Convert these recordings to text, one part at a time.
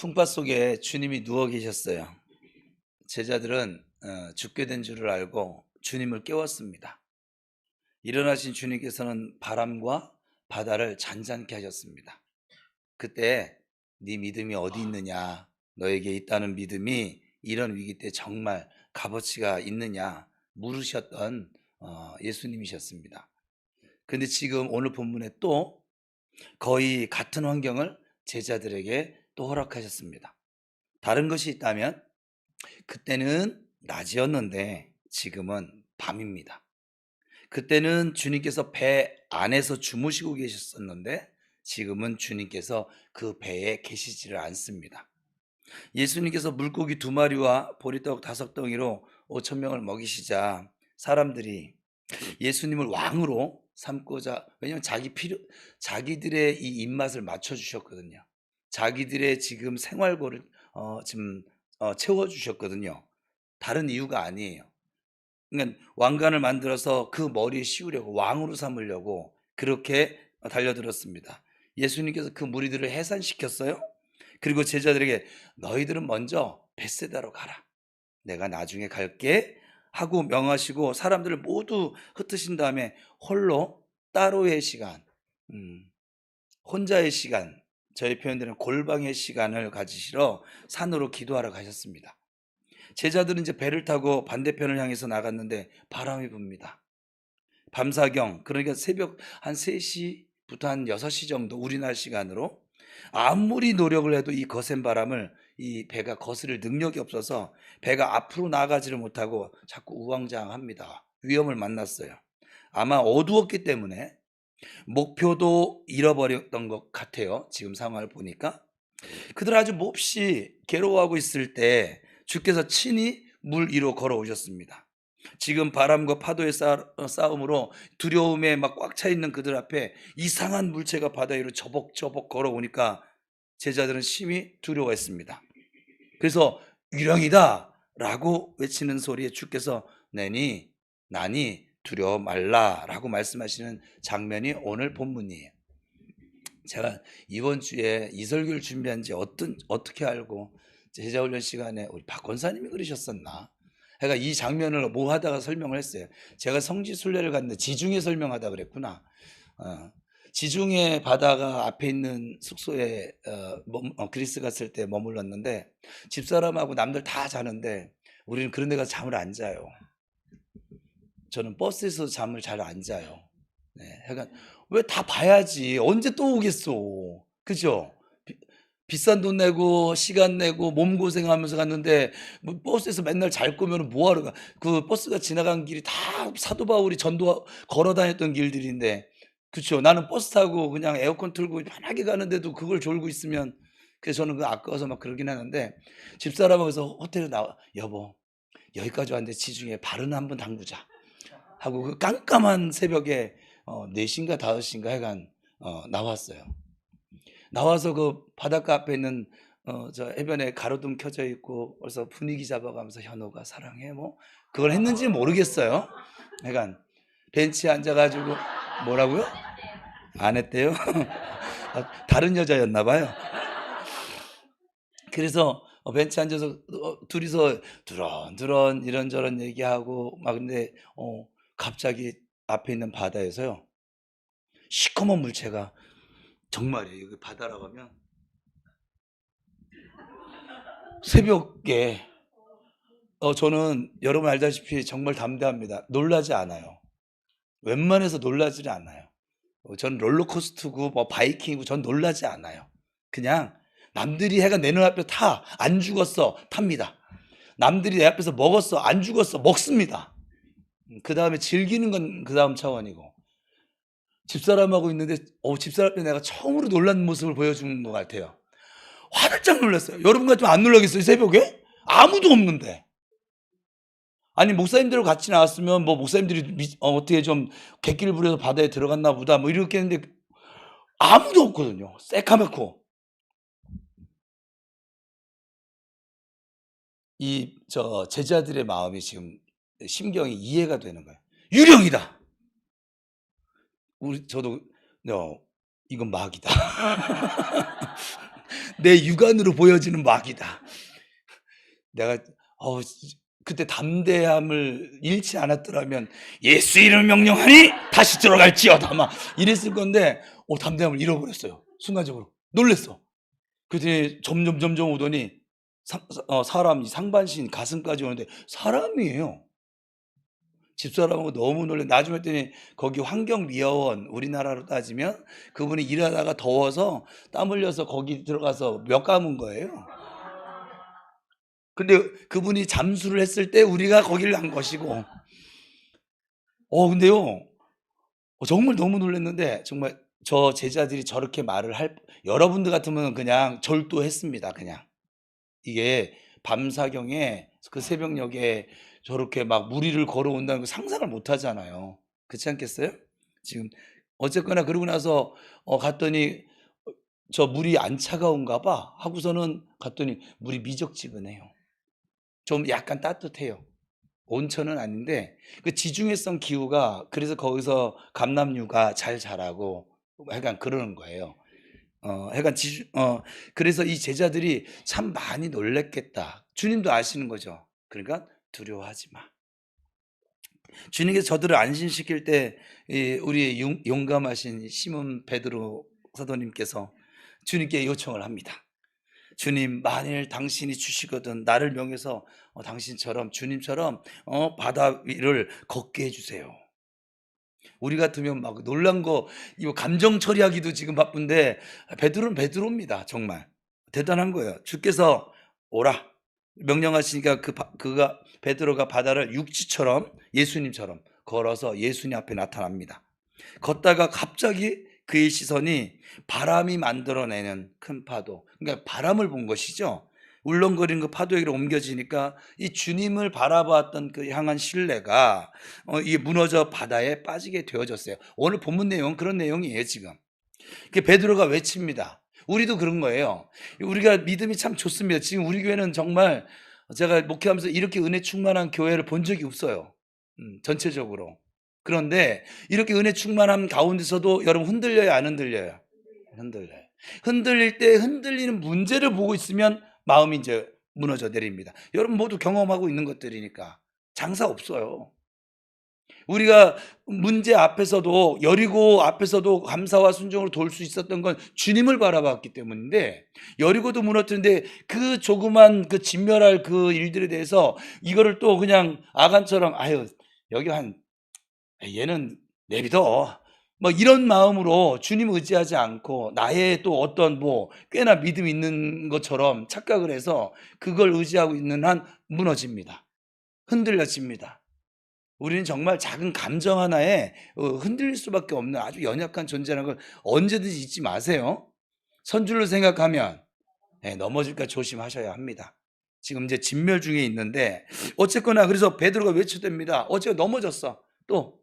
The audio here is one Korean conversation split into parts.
풍파 속에 주님이 누워 계셨어요. 제자들은 죽게 된 줄을 알고 주님을 깨웠습니다. 일어나신 주님께서는 바람과 바다를 잔잔케 하셨습니다. 그때 네 믿음이 어디 있느냐, 너에게 있다는 믿음이 이런 위기 때 정말 값어치가 있느냐 물으셨던 예수님이셨습니다. 근데 지금 오늘 본문에 또 거의 같은 환경을 제자들에게 또 허락하셨습니다. 다른 것이 있다면 그때는 낮이었는데 지금은 밤입니다. 그때는 주님께서 배 안에서 주무시고 계셨었는데 지금은 주님께서 그 배에 계시지를 않습니다. 예수님께서 물고기 2마리와 보리떡 5덩이로 5천 명을 먹이시자 사람들이 예수님을 왕으로 삼고자, 왜냐하면 자기들의 이 입맛을 맞춰 주셨거든요. 자기들의 지금 생활고를 지금 채워 주셨거든요. 다른 이유가 아니에요. 그러니까 왕관을 만들어서 그 머리에 씌우려고, 왕으로 삼으려고 그렇게 달려들었습니다. 예수님께서 그 무리들을 해산시켰어요. 그리고 제자들에게 너희들은 먼저 벳세다로 가라, 내가 나중에 갈게 하고 명하시고 사람들을 모두 흩으신 다음에 홀로 따로의 시간, 혼자의 시간, 저희 표현대로 골방의 시간을 가지시러 산으로 기도하러 가셨습니다. 제자들은 이제 배를 타고 반대편을 향해서 나갔는데 바람이 붑니다. 밤사경, 그러니까 새벽 한 3시부터 한 6시 정도 우리나라 시간으로 아무리 노력을 해도 이 거센 바람을 이 배가 거스를 능력이 없어서 배가 앞으로 나가지를 못하고 자꾸 우왕좌왕합니다. 위험을 만났어요. 아마 어두웠기 때문에 목표도 잃어버렸던 것 같아요. 지금 상황을 보니까. 그들 아주 몹시 괴로워하고 있을 때 주께서 친히 물 위로 걸어오셨습니다. 지금 바람과 파도의 싸움으로 두려움에 막 꽉 차 있는 그들 앞에 이상한 물체가 바다 위로 저벅저벅 걸어오니까 제자들은 심히 두려워했습니다. 그래서 유령이다 라고 외치는 소리에 주께서 나니 두려워 말라 라고 말씀하시는 장면이 오늘 본문이에요. 제가 이번 주에 이 설교를 준비한 지 어떻게 알고 제자훈련 시간에 우리 박 권사님이 그러셨었나? 그러니까 이 장면을 뭐 하다가 설명을 했어요. 제가 성지순례를 갔는데 지중해 설명하다 그랬구나. 지중해 바다가 앞에 있는 숙소에 그리스 갔을 때 머물렀는데 집사람하고 남들 다 자는데 우리는 그런 데 가서 잠을 안 자요. 저는 버스에서 잠을 잘 안 자요. 네, 그러니까 왜 다 봐야지. 언제 또 오겠어. 그죠? 비싼 돈 내고 시간 내고 몸 고생하면서 갔는데 뭐 버스에서 맨날 잘 거면 뭐하러 가. 그 버스가 지나간 길이 다 사도 바울이 전도 걸어 다녔던 길들인데, 그렇죠? 나는 버스 타고 그냥 에어컨 틀고 편하게 가는데도 그걸 졸고 있으면, 그래서 저는 그 아까워서 막 그러긴 하는데 집사람하고서 호텔에 나와, 여보 여기까지 왔는데 지중해 발은 한번 담그자 하고 그 깜깜한 새벽에 4시인가 5시인가 해간 나왔어요. 나와서 그 바닷가 앞에 있는 저 해변에 가로등 켜져 있고 그래서 분위기 잡아가면서 현호가 사랑해 뭐 그걸 했는지 모르겠어요. 그러니까 벤치에 앉아가지고 뭐라고요? 안 했대요. 다른 여자였나 봐요. 그래서 벤치에 앉아서 둘이서 두런두런 이런저런 얘기하고 막, 근데 갑자기 앞에 있는 바다에서요 시커먼 물체가, 정말이에요. 여기 바다라고 하면 새벽에 저는 여러분 알다시피 정말 담대합니다. 놀라지 않아요. 웬만해서 놀라지 않아요. 전 롤러코스터고 뭐 바이킹이고 전 놀라지 않아요. 그냥 남들이 해가 내 눈앞에 타, 안 죽었어, 탑니다. 남들이 내 앞에서 먹었어, 안 죽었어, 먹습니다. 그 다음에 즐기는 건 그 다음 차원이고, 집사람하고 있는데 집사람 앞에 내가 처음으로 놀란 모습을 보여준 것 같아요. 화들짝 놀랐어요. 여러분 같으면 안 놀라겠어요? 새벽에? 아무도 없는데. 아니 목사님들 같이 나왔으면 뭐 목사님들이 어떻게 좀 객기를 부려서 바다에 들어갔나 보다 뭐 이렇게 했는데 아무도 없거든요. 새카맣고. 이 제자들의 마음이 지금 심경이 이해가 되는 거예요. 유령이다. 저도 이건 마귀다. 내 육안으로 보여지는 마귀다. 내가 그때 담대함을 잃지 않았더라면 예수 이름을 명령하니 다시 들어갈지어다 막 이랬을 건데 담대함을 잃어버렸어요. 순간적으로 놀랬어. 그랬더니 점점 오더니 사람이 상반신 가슴까지 오는데 사람이에요. 집사람하고 너무 놀래. 나중에 했더니 거기 환경미화원, 우리나라로 따지면 그분이 일하다가 더워서 땀 흘려서 거기 들어가서 몇 감은 거예요. 근데 그분이 잠수를 했을 때 우리가 거기를 간 것이고. 근데요, 정말 너무 놀랐는데, 정말 저 제자들이 저렇게 말을 여러분들 같으면 그냥 절도했습니다, 그냥. 이게 밤사경에 그 새벽녘에 저렇게 막 무리를 걸어온다는 거 상상을 못 하잖아요. 그렇지 않겠어요? 지금 어쨌거나 그러고 나서 갔더니 저 물이 안 차가운가 봐 하고서는 갔더니 물이 미적지근해요. 좀 약간 따뜻해요. 온천은 아닌데 그 지중해성 기후가 그래서 거기서 감남류가 잘 자라고 약간 그러는 거예요. 약간 그래서 이 제자들이 참 많이 놀랬겠다. 주님도 아시는 거죠. 그러니까 두려워하지 마. 주님께서 저들을 안심시킬 때 우리 용감하신 시몬 베드로 사도님께서 주님께 요청을 합니다. 주님, 만일 당신이 주시거든 나를 명해서 당신처럼 주님처럼 바다 위를 걷게 해주세요. 우리 같으면 막 놀란 거 이거 감정 처리하기도 지금 바쁜데 베드로는 베드로입니다. 정말 대단한 거예요. 주께서 오라 명령하시니까 그가 베드로가 바다를 육지처럼 예수님처럼 걸어서 예수님 앞에 나타납니다. 걷다가 갑자기 그의 시선이 바람이 만들어내는 큰 파도, 그러니까 바람을 본 것이죠. 울렁거리는 그 파도에게로 옮겨지니까 이 주님을 바라봤던 그 향한 신뢰가 이게 무너져 바다에 빠지게 되어졌어요. 오늘 본문 내용은 그런 내용이에요. 지금 베드로가 외칩니다. 우리도 그런 거예요. 우리가 믿음이 참 좋습니다. 지금 우리 교회는 정말 제가 목회하면서 이렇게 은혜 충만한 교회를 본 적이 없어요. 전체적으로. 그런데 이렇게 은혜 충만함 가운데서도 여러분 흔들려요, 안 흔들려요? 흔들려요. 흔들릴 때 흔들리는 문제를 보고 있으면 마음이 이제 무너져 내립니다. 여러분 모두 경험하고 있는 것들이니까 장사 없어요. 우리가 문제 앞에서도 여리고 앞에서도 감사와 순종으로 돌 수 있었던 건 주님을 바라봤기 때문인데, 여리고도 무너뜨는데 그 조그만 그 진멸할 그 일들에 대해서 이거를 또 그냥 아간처럼 여기 얘는 내비둬 뭐 이런 마음으로 주님 의지하지 않고 나의 또 어떤 꽤나 믿음 있는 것처럼 착각을 해서 그걸 의지하고 있는 한 무너집니다. 흔들려집니다. 우리는 정말 작은 감정 하나에 흔들릴 수밖에 없는 아주 연약한 존재라는 걸 언제든지 잊지 마세요. 선줄로 생각하면 넘어질까 조심하셔야 합니다. 지금 이제 진멸 중에 있는데 어쨌거나 그래서 베드로가 외쳐댑니다. 어제가 넘어졌어. 또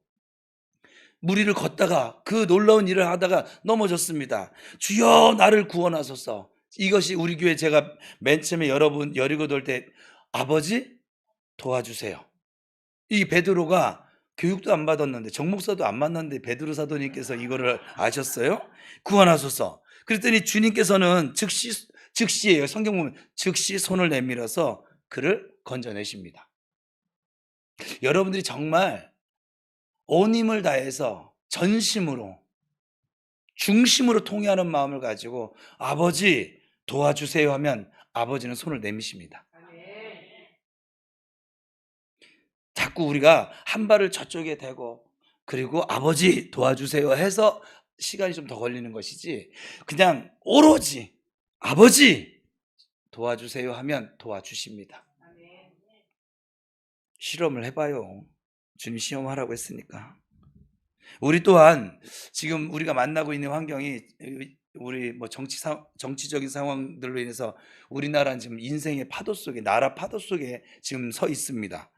무리를 걷다가 그 놀라운 일을 하다가 넘어졌습니다. 주여 나를 구원하소서. 이것이 우리 교회 제가 맨 처음에 여러분 여리고 돌 때 아버지 도와주세요. 이 베드로가 교육도 안 받았는데 정목사도 안 만났는데 베드로 사도님께서 이거를 아셨어요? 구원하소서. 그랬더니 주님께서는 즉시예요. 성경 보면 즉시 손을 내밀어서 그를 건져내십니다. 여러분들이 정말 온 힘을 다해서 전심으로 중심으로 통회하는 마음을 가지고 아버지 도와주세요 하면 아버지는 손을 내미십니다. 자꾸 우리가 한 발을 저쪽에 대고 그리고 아버지 도와주세요 해서 시간이 좀 더 걸리는 것이지, 그냥 오로지 아버지 도와주세요 하면 도와주십니다. 실험을 해봐요. 주님 시험하라고 했으니까. 우리 또한 지금 우리가 만나고 있는 환경이 우리 정치적인 상황들로 인해서 우리나라는 지금 인생의 파도 속에, 나라 파도 속에 지금 서 있습니다.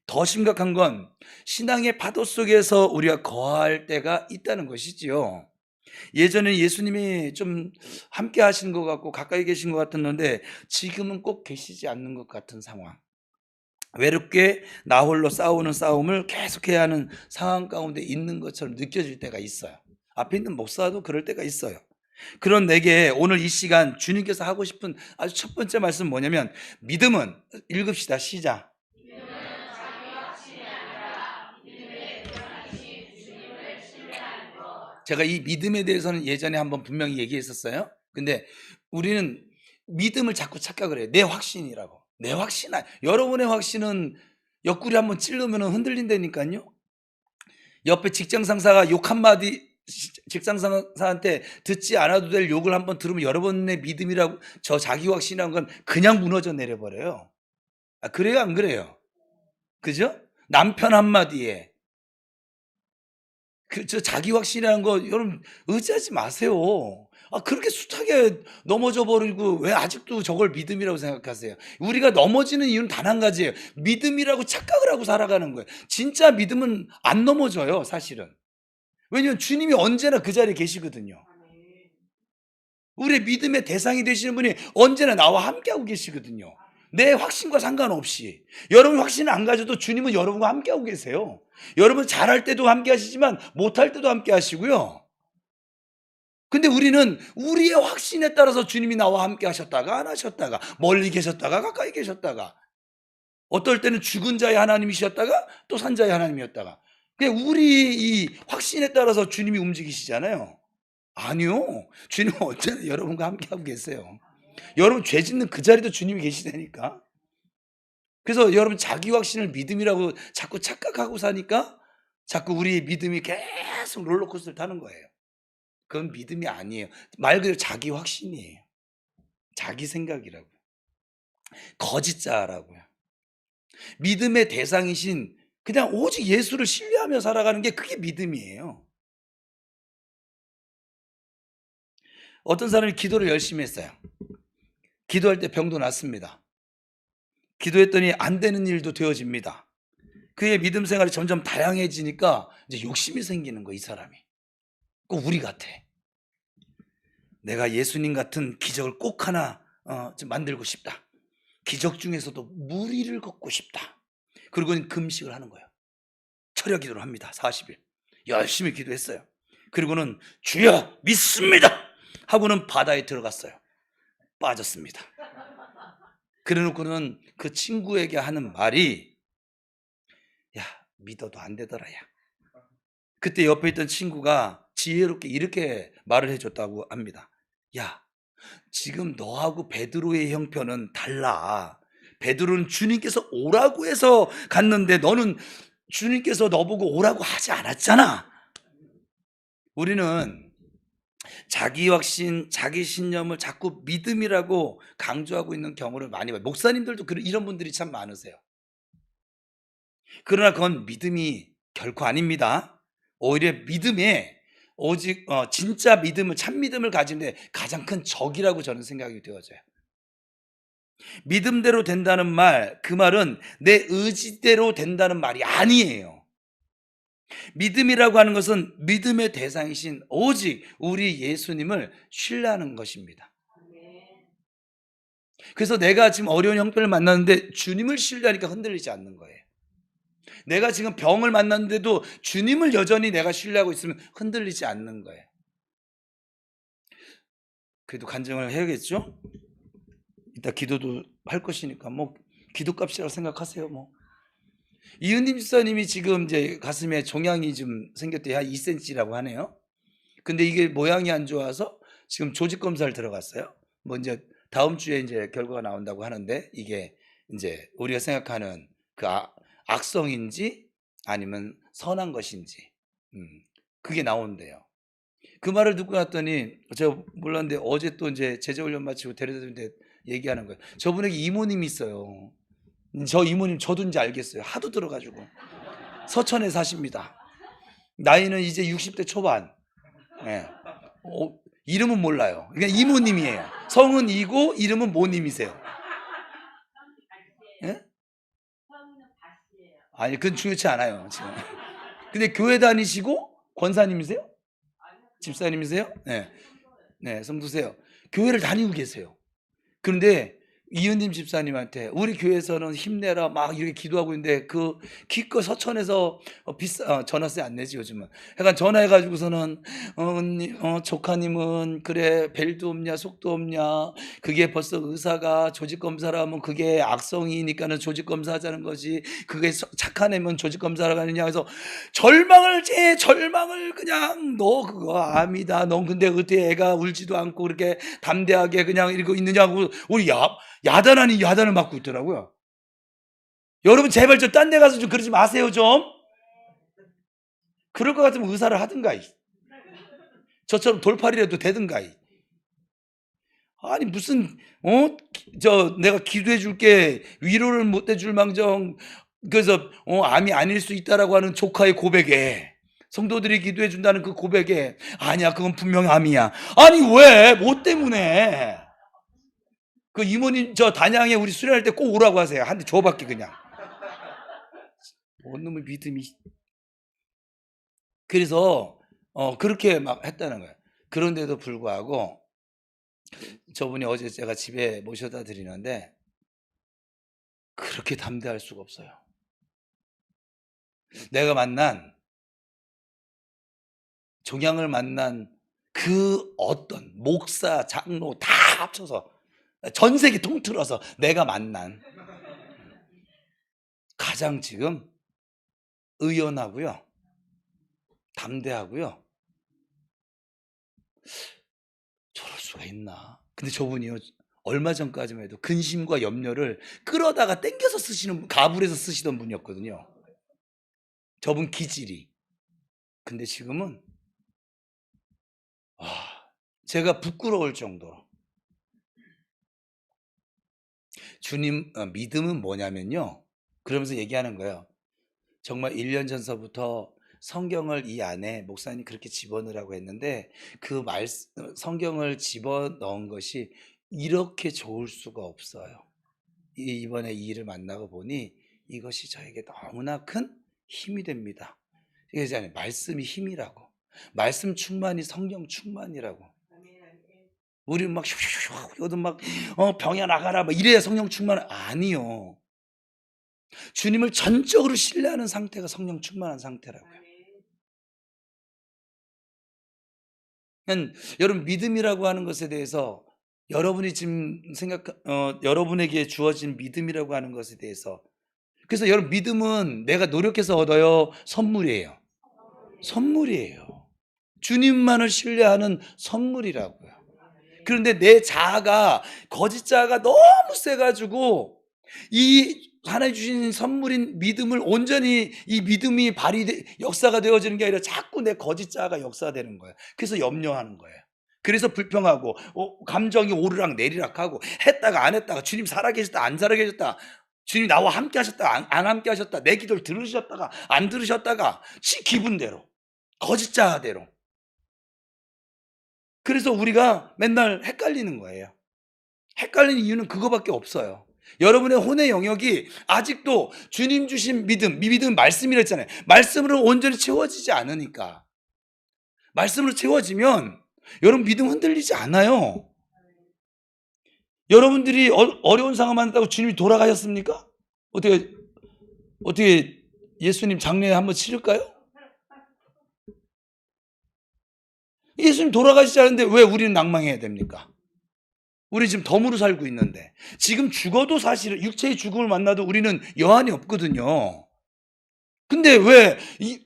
더 심각한 건 신앙의 파도 속에서 우리가 거할 때가 있다는 것이지요. 예전에 예수님이 좀 함께 하신 것 같고 가까이 계신 것 같았는데 지금은 꼭 계시지 않는 것 같은 상황. 외롭게 나 홀로 싸우는 싸움을 계속해야 하는 상황 가운데 있는 것처럼 느껴질 때가 있어요. 앞에 있는 목사도 그럴 때가 있어요. 그런 내게 오늘 이 시간 주님께서 하고 싶은 아주 첫 번째 말씀 뭐냐면, 믿음은, 읽읍시다. 시작. 제가 이 믿음에 대해서는 예전에 한번 분명히 얘기했었어요. 근데 우리는 믿음을 자꾸 착각을 해요. 내 확신이라고. 내 확신, 여러분의 확신은 옆구리 한번 찔르면 흔들린다니까요. 옆에 직장 상사가 욕 한마디, 직장 상사한테 듣지 않아도 될 욕을 한번 들으면 여러분의 믿음이라고, 저 자기 확신이라는 건 그냥 무너져 내려버려요. 그래요, 안 그래요? 그죠? 남편 한마디에 저 자기 확신이라는 거 여러분 의지하지 마세요. 그렇게 숱하게 넘어져 버리고 왜 아직도 저걸 믿음이라고 생각하세요? 우리가 넘어지는 이유는 단 한 가지예요. 믿음이라고 착각을 하고 살아가는 거예요. 진짜 믿음은 안 넘어져요, 사실은. 왜냐하면 주님이 언제나 그 자리에 계시거든요. 우리의 믿음의 대상이 되시는 분이 언제나 나와 함께하고 계시거든요. 내 확신과 상관없이. 여러분 확신을 안 가져도 주님은 여러분과 함께하고 계세요. 여러분 잘할 때도 함께 하시지만 못할 때도 함께 하시고요. 근데 우리는 우리의 확신에 따라서 주님이 나와 함께 하셨다가 안 하셨다가, 멀리 계셨다가 가까이 계셨다가, 어떨 때는 죽은 자의 하나님이셨다가 또 산 자의 하나님이었다가, 그냥 우리 이 확신에 따라서 주님이 움직이시잖아요. 아니요. 주님은 언제나 여러분과 함께하고 계세요. 여러분 죄 짓는 그 자리도 주님이 계시다니까. 그래서 여러분 자기 확신을 믿음이라고 자꾸 착각하고 사니까 자꾸 우리 믿음이 계속 롤러코스터를 타는 거예요. 그건 믿음이 아니에요. 말 그대로 자기 확신이에요. 자기 생각이라고요. 거짓자라고요. 믿음의 대상이신 그냥 오직 예수를 신뢰하며 살아가는 게 그게 믿음이에요. 어떤 사람이 기도를 열심히 했어요. 기도할 때 병도 낫습니다. 기도했더니 안 되는 일도 되어집니다. 그의 믿음 생활이 점점 다양해지니까 이제 욕심이 생기는 거야, 이 사람이. 꼭 우리 같아. 내가 예수님 같은 기적을 꼭 하나 좀 만들고 싶다. 기적 중에서도 무리를 걷고 싶다. 그리고는 금식을 하는 거예요. 철야 기도를 합니다. 40일. 열심히 기도했어요. 그리고는 주여 믿습니다 하고는 바다에 들어갔어요. 빠졌습니다. 그래놓고는 그 친구에게 하는 말이, 야, 믿어도 안 되더라, 야. 그때 옆에 있던 친구가 지혜롭게 이렇게 말을 해줬다고 합니다. 야, 지금 너하고 베드로의 형편은 달라. 베드로는 주님께서 오라고 해서 갔는데 너는 주님께서 너보고 오라고 하지 않았잖아. 우리는 자기 확신, 자기 신념을 자꾸 믿음이라고 강조하고 있는 경우를 많이 봐요. 목사님들도 이런 분들이 참 많으세요. 그러나 그건 믿음이 결코 아닙니다. 오히려 믿음에 오직 진짜 믿음을, 참 믿음을 가지는데 가장 큰 적이라고 저는 생각이 되어져요. 믿음대로 된다는 말, 그 말은 내 의지대로 된다는 말이 아니에요. 믿음이라고 하는 것은 믿음의 대상이신 오직 우리 예수님을 신뢰하는 것입니다. 그래서 내가 지금 어려운 형편을 만났는데 주님을 신뢰하니까 흔들리지 않는 거예요. 내가 지금 병을 만났는데도 주님을 여전히 내가 신뢰하고 있으면 흔들리지 않는 거예요. 그래도 간증을 해야겠죠? 이따 기도도 할 것이니까 뭐 기도값이라고 생각하세요. 뭐 이은님 집사님이 지금 이제 가슴에 종양이 좀 생겼대요. 한 2cm라고 하네요. 근데 이게 모양이 안 좋아서 지금 조직 검사를 들어갔어요. 뭐 이제 다음 주에 이제 결과가 나온다고 하는데 이게 이제 우리가 생각하는 그 악성인지 아니면 선한 것인지 그게 나온대요. 그 말을 듣고 났더니 제가 몰랐는데 어제 또 이제 제자훈련 마치고 데려다주는데 얘기하는 거예요. 저분에게 이모님이 있어요. 저 이모님 저도 이제 알겠어요. 하도 들어가지고. 서천에 사십니다. 나이는 이제 60대 초반. 예. 이름은 몰라요. 그러니까 이모님이에요. 성은 이고 이름은 모님이세요. 예? 아니 그건 중요치 않아요 지금. 근데 교회 다니시고 권사님이세요? 집사님이세요? 네. 네, 성도세요. 교회를 다니고 계세요. 그런데 이은님 집사님한테 우리 교회에서는 힘내라 막 이렇게 기도하고 있는데 그 기껏 서천에서 전화세 안 내지 요즘은. 약간 전화해 가지고서는 언니 조카님은 그래 벨도 없냐 속도 없냐 그게 벌써 의사가 조직 검사를 하면 그게 악성이니까는 조직 검사하자는 거지 그게 착한 애면 조직 검사를 가느냐 해서 절망을 그냥 너 그거 암이다 넌 근데 그때 애가 울지도 않고 그렇게 담대하게 그냥 이러고 있느냐고 우리 야단 아닌 야단을 맞고 있더라고요. 여러분 제발 좀 딴 데 가서 좀 그러지 마세요 좀. 그럴 것 같으면 의사를 하든가 저처럼 돌팔이라도 되든가 아니 무슨 내가 기도해 줄게 위로를 못 해줄 망정 그래서 암이 아닐 수 있다라고 하는 조카의 고백에 성도들이 기도해 준다는 그 고백에 아니야 그건 분명 암이야. 아니 왜 뭐 때문에 그 이모님 저 단양에 우리 수련할 때 꼭 오라고 하세요. 한 대 줘밖에 그냥. 뭔 놈의 믿음이. 그래서 그렇게 막 했다는 거예요. 그런데도 불구하고 저분이 어제 제가 집에 모셔다 드리는데 그렇게 담대할 수가 없어요. 내가 만난 종양을 만난 그 어떤 목사, 장로 다 합쳐서 전 세계 통틀어서 내가 만난 가장 지금 의연하고요. 담대하고요. 저럴 수가 있나. 근데 저분이요. 얼마 전까지만 해도 근심과 염려를 끌어다가 땡겨서 쓰시는 가불에서 쓰시던 분이었거든요. 저분 기질이. 근데 지금은 제가 부끄러울 정도로. 주님 믿음은 뭐냐면요. 그러면서 얘기하는 거예요. 정말 1년 전서부터 성경을 이 안에 목사님 그렇게 집어넣으라고 했는데 그 성경을 집어넣은 것이 이렇게 좋을 수가 없어요. 이번에 이 일을 만나고 보니 이것이 저에게 너무나 큰 힘이 됩니다. 이게 말씀이 힘이라고. 말씀 충만이 성령 충만이라고. 우리 막 슉슉슉 이거든 막 병야 나가라 막 이래야 성령 충만 아니요. 주님을 전적으로 신뢰하는 상태가 성령 충만한 상태라고요. 여러분 믿음이라고 하는 것에 대해서 여러분이 지금 여러분에게 주어진 믿음이라고 하는 것에 대해서 그래서 여러분 믿음은 내가 노력해서 얻어요? 선물이에요. 선물이에요. 주님만을 신뢰하는 선물이라고요. 그런데 내 자아가 거짓 자아가 너무 세가지고 이 하나님 주신 선물인 믿음을 온전히 이 믿음이 역사가 되어지는 게 아니라 자꾸 내 거짓 자아가 역사되는 거예요. 그래서 염려하는 거예요. 그래서 불평하고 감정이 오르락 내리락 하고 했다가 안 했다가 주님 살아계셨다 안 살아계셨다 주님 나와 함께 하셨다 안 함께 하셨다 내 기도를 들으셨다가 안 들으셨다가 지 기분대로 거짓 자아대로 그래서 우리가 맨날 헷갈리는 거예요. 헷갈리는 이유는 그거밖에 없어요. 여러분의 혼의 영역이 아직도 주님 주신 믿음 말씀이라 했잖아요. 말씀으로 온전히 채워지지 않으니까. 말씀으로 채워지면 여러분 믿음 흔들리지 않아요. 여러분들이 어려운 상황 만났다고 주님이 돌아가셨습니까? 어떻게 예수님 장례 한번 치를까요? 예수님 돌아가시지 않은데 왜 우리는 낭망해야 됩니까? 우리 지금 덤으로 살고 있는데 지금 죽어도 사실은 육체의 죽음을 만나도 우리는 여한이 없거든요. 근데 왜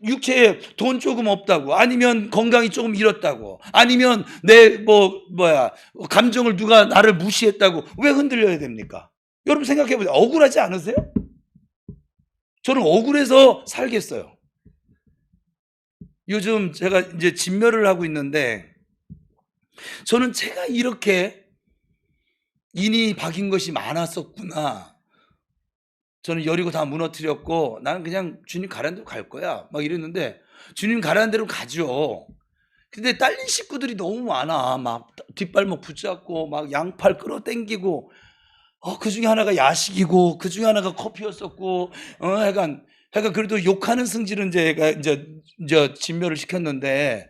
육체에 돈 조금 없다고 아니면 건강이 조금 잃었다고 아니면 내 감정을 누가 나를 무시했다고 왜 흔들려야 됩니까? 여러분 생각해보세요. 억울하지 않으세요? 저는 억울해서 살겠어요. 요즘 제가 이제 진멸을 하고 있는데 저는 제가 이렇게 인이 박인 것이 많았었구나. 저는 여리고 다 무너뜨렸고 나는 그냥 주님 가라는 대로 갈 거야 막 이랬는데 주님 가라는 대로 가죠. 근데 딸린 식구들이 너무 많아. 막 뒷발목 붙잡고 막 양팔 끌어당기고 그 중에 하나가 야식이고 그 중에 하나가 커피였었고 약간 그래도 욕하는 승질은 이제 진멸을 시켰는데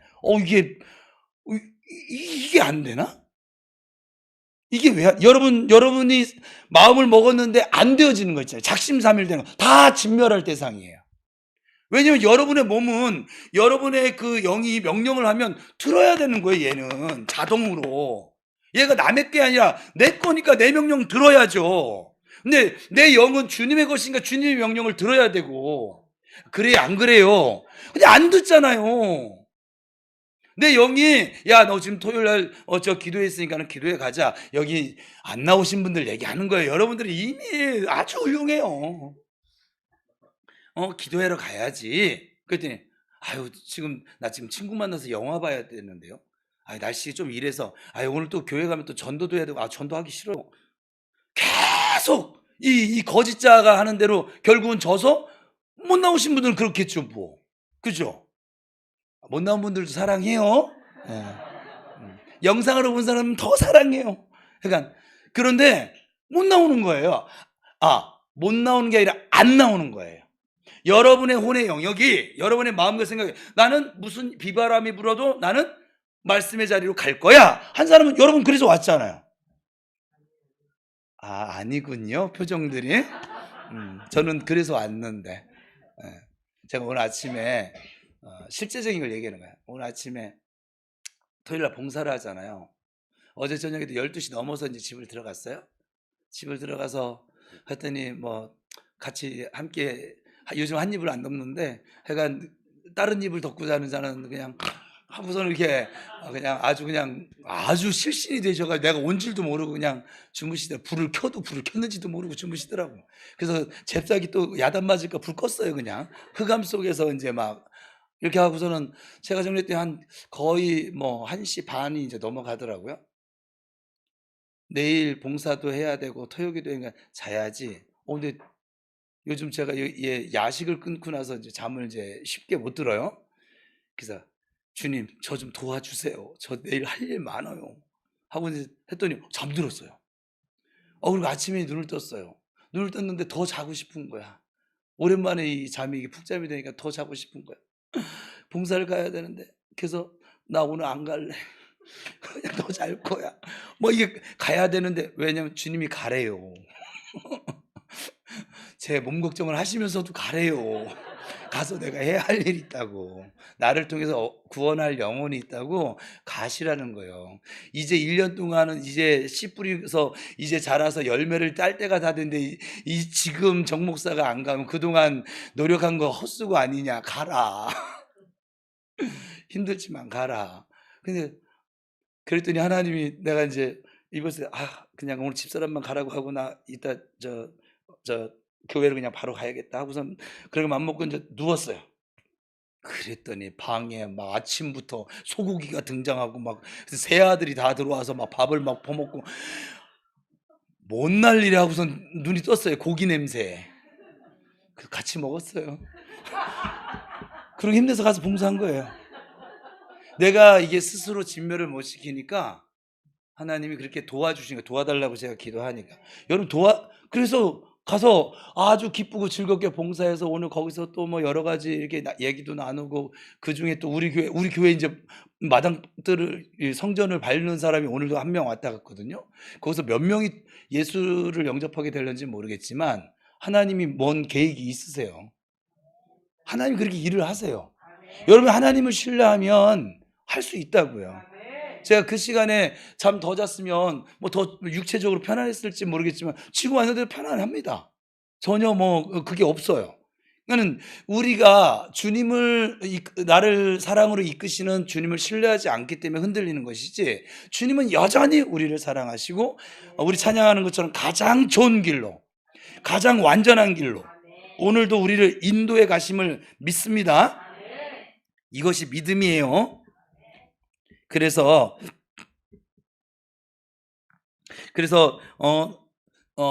이게 안 되나? 이게 왜 여러분이 마음을 먹었는데 안 되어지는 거 있잖아요. 작심삼일되는 거 다 진멸할 대상이에요. 왜냐면 여러분의 몸은 여러분의 그 영이 명령을 하면 들어야 되는 거예요. 얘는 자동으로. 얘가 남의 게 아니라 내 거니까 내 명령 들어야죠. 근데 내 영은 주님의 것이니까 주님의 명령을 들어야 되고, 그래요 안 그래요? 근데 안 듣잖아요. 내 영이 야 너 지금 토요일날 저 기도회 있으니까는 기도회 가자. 여기 안 나오신 분들 얘기하는 거예요. 여러분들이 이미 아주 훌륭해요. 기도회로 가야지. 그랬더니 아유 나 지금 친구 만나서 영화 봐야 되는데요. 아 날씨 좀 이래서 오늘 또 교회 가면 또 전도도 해야 되고 전도하기 싫어요. 계속 이 거짓자가 하는 대로 결국은 져서 못 나오신 분들은 그렇겠죠 뭐. 그죠? 못 나온 분들도 사랑해요. 예. 영상으로 본 사람은 더 사랑해요. 그러니까 그런데 못 나오는 거예요. 못 나오는 게 아니라 안 나오는 거예요. 여러분의 혼의 영역이 여러분의 마음과 생각이 나는 무슨 비바람이 불어도 나는 말씀의 자리로 갈 거야. 한 사람은 여러분 그래서 왔잖아요. 아니군요. 표정들이. 저는 그래서 왔는데. 제가 오늘 아침에 실제적인 걸 얘기하는 거예요. 오늘 아침에 토요일날 봉사를 하잖아요. 어제 저녁에도 12시 넘어서 이제 집을 들어갔어요. 집을 들어가서 했더니 뭐 같이 함께 요즘 한 입을 안 덮는데 하여간 다른 입을 덮고 자는 자는 그냥 하고서 이렇게 그냥 아주 실신이 되셔가지고 내가 온 줄도 모르고 그냥 주무시더라고. 불을 켜도 불을 켰는지도 모르고 주무시더라고. 그래서 잽싸게 또 야단 맞을까 불 껐어요. 그냥 흑암 속에서 이제 막 이렇게 하고서는 제가 정리했더니 한 거의 뭐 1시 반이 이제 넘어가더라고요. 내일 봉사도 해야 되고 토요기도 해야 자야지. 근데 요즘 제가 야식을 끊고 나서 이제 잠을 이제 쉽게 못 들어요. 그래서 주님 저 좀 도와주세요. 저 내일 할 일 많아요. 하고 이제 했더니 잠들었어요. 그리고 아침에 눈을 떴어요. 눈을 떴는데 더 자고 싶은 거야. 오랜만에 이 잠이 푹잠이 되니까 더 자고 싶은 거야. 봉사를 가야 되는데 그래서 나 오늘 안 갈래. 그냥 더 잘 거야. 뭐 이게 가야 되는데 왜냐면 주님이 가래요. 제 몸 걱정을 하시면서도 가래요. 가서 내가 해야 할 일이 있다고. 나를 통해서 구원할 영혼이 있다고 가시라는 거예요. 이제 1년 동안은 이제 씨 뿌리서 이제 자라서 열매를 딸 때가 다 됐는데 지금 정 목사가 안 가면 그동안 노력한 거 헛수고 아니냐. 가라. 힘들지만 가라. 근데 그랬더니 하나님이 내가 이제 이번에 그냥 오늘 집사람만 가라고 하고 나 이따 저 교회를 그냥 바로 가야겠다 하고선 그렇게 맘먹고 이제 누웠어요. 그랬더니 방에 막 아침부터 소고기가 등장하고 막 새 아들이 다 들어와서 막 밥을 막 퍼먹고 못 날리래 하고선 눈이 떴어요. 고기 냄새. 같이 먹었어요. 그리고 힘내서 가서 봉사한 거예요. 내가 이게 스스로 진멸을 못 시키니까 하나님이 그렇게 도와주시니까 도와달라고 제가 기도하니까 여러분 그래서 가서 아주 기쁘고 즐겁게 봉사해서 오늘 거기서 또 뭐 여러 가지 이렇게 얘기도 나누고 그중에 또 우리 교회 이제 마당들을 성전을 밟는 사람이 오늘도 한 명 왔다 갔거든요. 거기서 몇 명이 예수를 영접하게 될는지 모르겠지만 하나님이 뭔 계획이 있으세요. 하나님 그렇게 일을 하세요. 여러분 하나님을 신뢰하면 할 수 있다고요. 제가 그 시간에 잠 더 잤으면 뭐 더 육체적으로 편안했을지 모르겠지만 지금 왔는데도 편안합니다. 전혀 뭐 그게 없어요. 그러니까는 우리가 나를 사랑으로 이끄시는 주님을 신뢰하지 않기 때문에 흔들리는 것이지 주님은 여전히 우리를 사랑하시고 우리 찬양하는 것처럼 가장 좋은 길로 가장 완전한 길로 오늘도 우리를 인도해 가심을 믿습니다. 이것이 믿음이에요. 그래서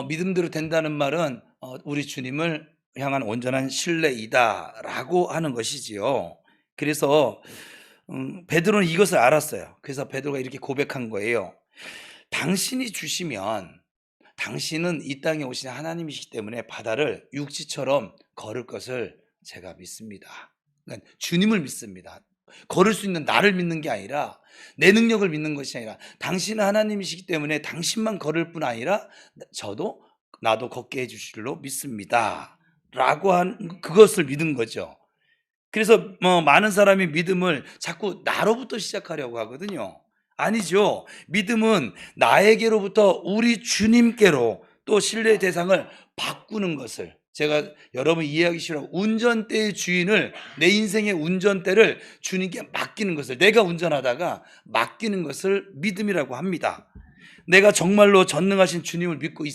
믿음대로 된다는 말은 우리 주님을 향한 온전한 신뢰이다라고 하는 것이지요. 그래서 베드로는 이것을 알았어요. 그래서 베드로가 이렇게 고백한 거예요. 당신이 주시면 당신은 이 땅에 오신 하나님이시기 때문에 바다를 육지처럼 걸을 것을 제가 믿습니다. 그러니까 주님을 믿습니다. 걸을 수 있는 나를 믿는 게 아니라 내 능력을 믿는 것이 아니라 당신은 하나님이시기 때문에 당신만 걸을 뿐 아니라 저도 나도 걷게 해 주실 줄로 믿습니다. 라고 한 그것을 믿은 거죠. 그래서 많은 사람이 믿음을 자꾸 나로부터 시작하려고 하거든요. 아니죠. 믿음은 나에게로부터 우리 주님께로 또 신뢰의 대상을 바꾸는 것을, 제가 여러분 이해하기 싫어, 운전대의 주인을, 내 인생의 운전대를 주님께 맡기는 것을, 내가 운전하다가 맡기는 것을 믿음이라고 합니다. 내가 정말로 전능하신 주님을 믿고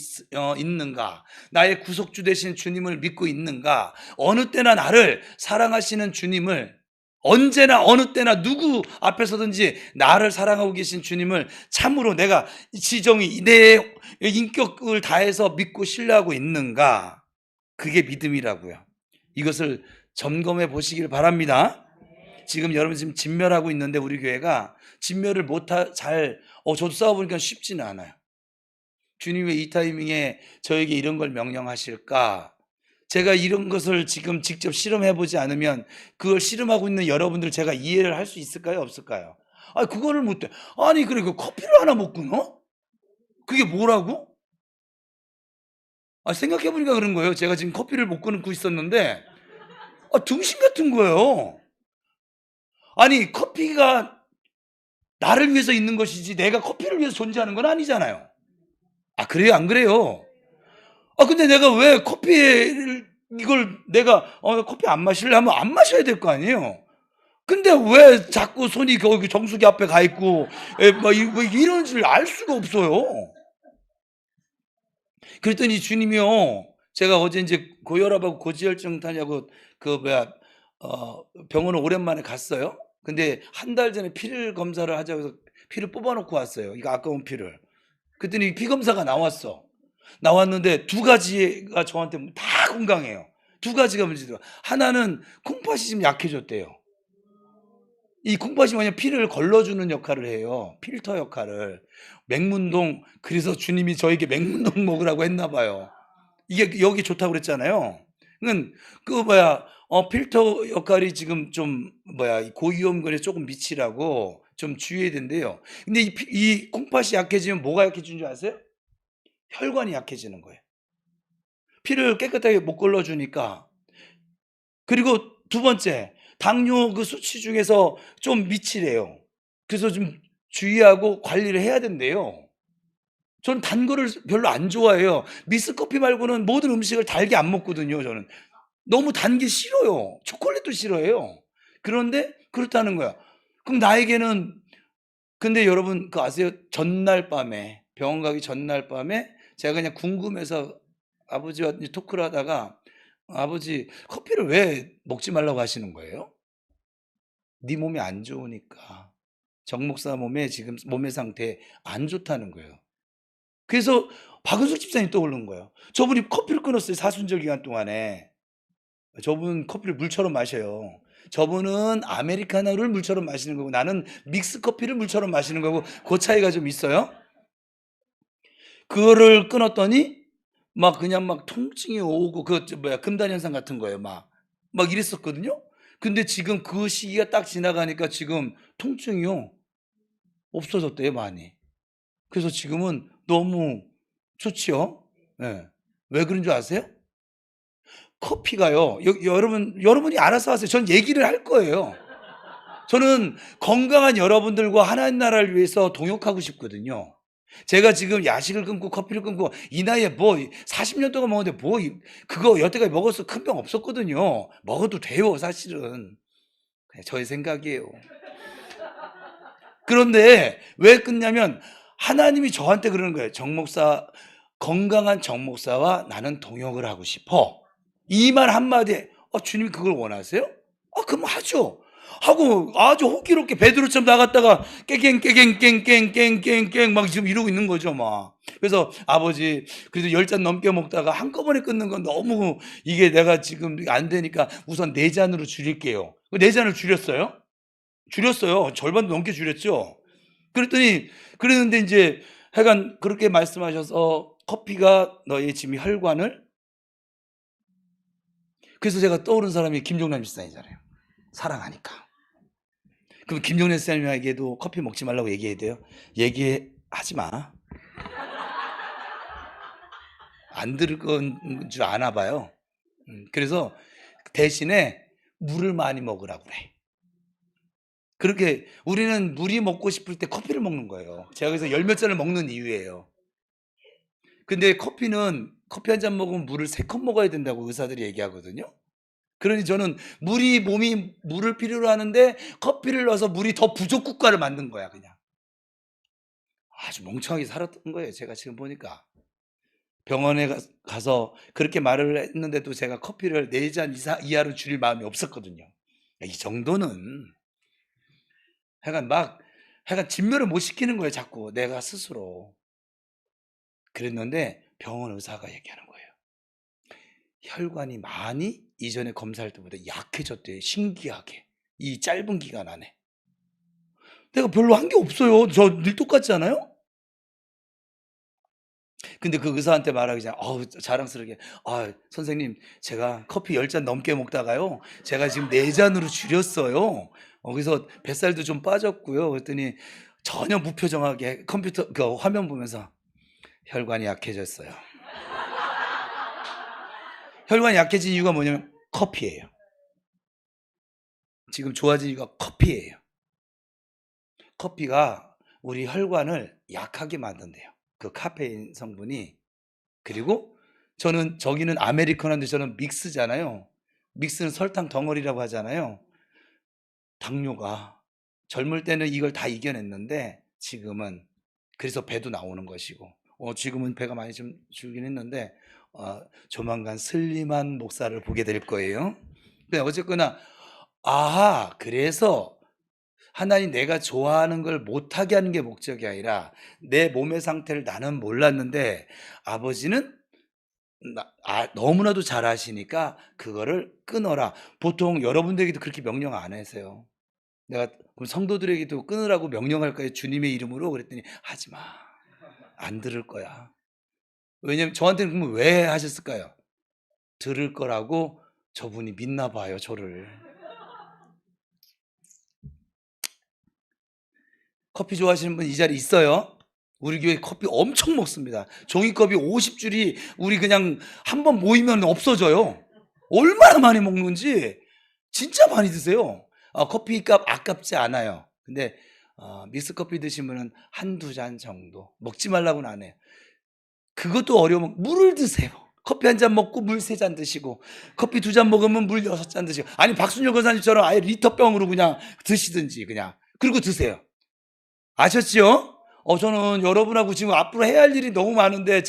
있는가? 나의 구속주 되신 주님을 믿고 있는가? 어느 때나 나를 사랑하시는 주님을, 언제나 어느 때나 누구 앞에서든지 나를 사랑하고 계신 주님을 참으로 내가 지정이 내 인격을 다해서 믿고 신뢰하고 있는가? 그게 믿음이라고요. 이것을 점검해 보시길 바랍니다. 지금 여러분 지금 진멸하고 있는데 우리 교회가 진멸을 저도 싸워보니까 쉽지는 않아요. 주님 왜 이 타이밍에 저에게 이런 걸 명령하실까? 제가 이런 것을 지금 직접 실험해보지 않으면 그걸 실험하고 있는 여러분들 제가 이해를 할 수 있을까요? 없을까요? 그거를 못해. 아니, 그래, 그 커피를 하나 못 끊어? 그게 뭐라고? 생각해보니까 그런 거예요. 제가 지금 커피를 못 끊고 있었는데, 등신 같은 거예요. 아니, 커피가 나를 위해서 있는 것이지 내가 커피를 위해서 존재하는 건 아니잖아요. 그래요? 안 그래요? 근데 내가 왜 이걸 내가 커피 안 마실래 하면 안 마셔야 될 거 아니에요? 근데 왜 자꾸 손이 거기 정수기 앞에 가 있고 이런 줄 알 수가 없어요. 그랬더니 주님이요, 제가 어제 이제 고혈압하고 고지혈증 타냐고 병원을 오랜만에 갔어요. 근데 한 달 전에 피를 검사를 하자고 해서 피를 뽑아놓고 왔어요. 이거 아까운 피를. 그랬더니 피 검사가 나왔는데 두 가지가 저한테 다 건강해요. 두 가지가 문제더라. 하나는 콩팥이 좀 약해졌대요. 이 콩팥이 뭐냐, 피를 걸러주는 역할을 해요. 필터 역할을. 맹문동, 그래서 주님이 저에게 맹문동 먹으라고 했나 봐요. 이게 여기 좋다고 그랬잖아요. 필터 역할이 지금 고위험군에 조금 미치라고 좀 주의해야 된대요. 근데 이 콩팥이 약해지면 뭐가 약해지는 줄 아세요? 혈관이 약해지는 거예요. 피를 깨끗하게 못 걸러주니까. 그리고 두 번째, 당뇨 그 수치 중에서 좀 미치래요. 그래서 좀 주의하고 관리를 해야 된대요. 저는 단 거를 별로 안 좋아해요. 믹스커피 말고는 모든 음식을 달게 안 먹거든요, 저는. 너무 단 게 싫어요. 초콜릿도 싫어해요. 그런데 그렇다는 거야. 그럼 나에게는, 근데 여러분 그거 아세요? 전날 밤에, 병원 가기 전날 밤에 제가 그냥 궁금해서 아버지와 토크를 하다가, 아버지 커피를 왜 먹지 말라고 하시는 거예요? 네 몸이 안 좋으니까. 정 목사 지금 몸의 상태 안 좋다는 거예요. 그래서 박은숙 집사님 떠오르는 거예요. 저분이 커피를 끊었어요, 사순절 기간 동안에. 저분은 커피를 물처럼 마셔요. 저분은 아메리카노를 물처럼 마시는 거고 나는 믹스 커피를 물처럼 마시는 거고, 그 차이가 좀 있어요. 그거를 끊었더니 그냥 통증이 오고 금단 현상 같은 거예요. 이랬었거든요. 근데 지금 그 시기가 딱 지나가니까 지금 통증이요 없어졌대요, 많이. 그래서 지금은 너무 좋지요. 예. 왜 그런 줄 아세요? 커피가요, 여러분이 알아서 하세요. 전 얘기를 할 거예요. 저는 건강한 여러분들과 하나님 나라를 위해서 동역하고 싶거든요. 제가 지금 야식을 끊고 커피를 끊고 이 나이에 40년 동안 먹었는데 그거 여태까지 먹어서 큰 병 없었거든요. 먹어도 돼요, 사실은. 그냥 저의 생각이에요. 그런데 왜 끊냐면 하나님이 저한테 그러는 거예요. 정 목사, 건강한 정 목사와 나는 동역을 하고 싶어. 이 말 한마디에 주님이 그걸 원하세요? 그럼 하죠. 하고 아주 호기롭게 베드로처럼 나갔다가 깽깽깽깽깽깽깽깽 지금 이러고 있는 거죠, 그래서 아버지, 그래도 10잔 넘게 먹다가 한꺼번에 끊는 건 너무 이게 내가 지금 안 되니까 우선 4잔으로 줄일게요. 4잔을 줄였어요. 절반 넘게 줄였죠. 그랬는데 이제 하여간 그렇게 말씀하셔서 커피가 너의 지금 혈관을, 그래서 제가 떠오른 사람이 김종남 집사님이잖아요. 사랑하니까. 그럼 김종래 쌤에게도 커피 먹지 말라고 얘기해야 돼요? 얘기하지 마. 안 들을 건 줄 아나 봐요. 그래서 대신에 물을 많이 먹으라고 그래. 그렇게 우리는 물이 먹고 싶을 때 커피를 먹는 거예요. 제가 그래서 열 몇 잔을 먹는 이유예요. 근데 커피는 커피 한 잔 먹으면 물을 3컵 먹어야 된다고 의사들이 얘기하거든요. 그러니 저는 몸이 물을 필요로 하는데 커피를 넣어서 물이 더 부족 국가를 만든 거야 그냥. 아주 멍청하게 살았던 거예요 제가 지금 보니까. 병원에 가서 그렇게 말을 했는데도 제가 커피를 4잔 이하로 줄일 마음이 없었거든요. 이 정도는 하여간 진멸을 못 시키는 거예요 자꾸 내가 스스로. 그랬는데 병원 의사가 얘기하는 거예요. 혈관이 많이 이전에 검사할 때보다 약해졌대요. 신기하게. 이 짧은 기간 안에. 내가 별로 한 게 없어요. 저 늘 똑같지 않아요? 근데 그 의사한테 말하기 전에 자랑스럽게 선생님 제가 커피 10잔 넘게 먹다가요. 제가 지금 4잔으로 줄였어요. 그래서 뱃살도 좀 빠졌고요. 그랬더니 전혀 무표정하게 컴퓨터 그 화면 보면서 혈관이 약해졌어요. 혈관이 약해진 이유가 뭐냐면 커피예요. 지금 좋아진 이유가 커피예요. 커피가 우리 혈관을 약하게 만든대요. 그 카페인 성분이. 그리고 저기는 아메리카노인데 저는 믹스잖아요. 믹스는 설탕 덩어리라고 하잖아요. 당뇨가 젊을 때는 이걸 다 이겨냈는데 지금은 그래서 배도 나오는 것이고 지금은 배가 많이 좀 줄긴 했는데 조만간 슬림한 목사를 보게 될 거예요. 근데 어쨌거나 그래서 하나님 내가 좋아하는 걸 못하게 하는 게 목적이 아니라 내 몸의 상태를 나는 몰랐는데 아버지는 너무나도 잘 아시니까 그거를 끊어라. 보통 여러분들에게도 그렇게 명령 안 하세요. 내가 그럼 성도들에게도 끊으라고 명령할까요? 주님의 이름으로? 그랬더니 하지 마. 안 들을 거야. 왜냐면 저한테는 그러면 왜 하셨을까요? 들을 거라고 저분이 믿나 봐요, 저를. 커피 좋아하시는 분 이 자리에 있어요? 우리 교회 커피 엄청 먹습니다. 종이컵이 50줄이 우리 그냥 한 번 모이면 없어져요. 얼마나 많이 먹는지 진짜 많이 드세요. 커피값 아깝지 않아요. 근데 믹스커피 드시면 한두 잔 정도. 먹지 말라고는 안 해요. 그것도 어려우면 물을 드세요. 커피 한 잔 먹고 물 3잔 드시고 커피 2잔 먹으면 물 6잔 드시고 아니 박순열 권사님처럼 아예 리터병으로 그냥 드시든지 그냥 그리고 드세요. 아셨지요? 저는 여러분하고 지금 앞으로 해야 할 일이 너무 많은데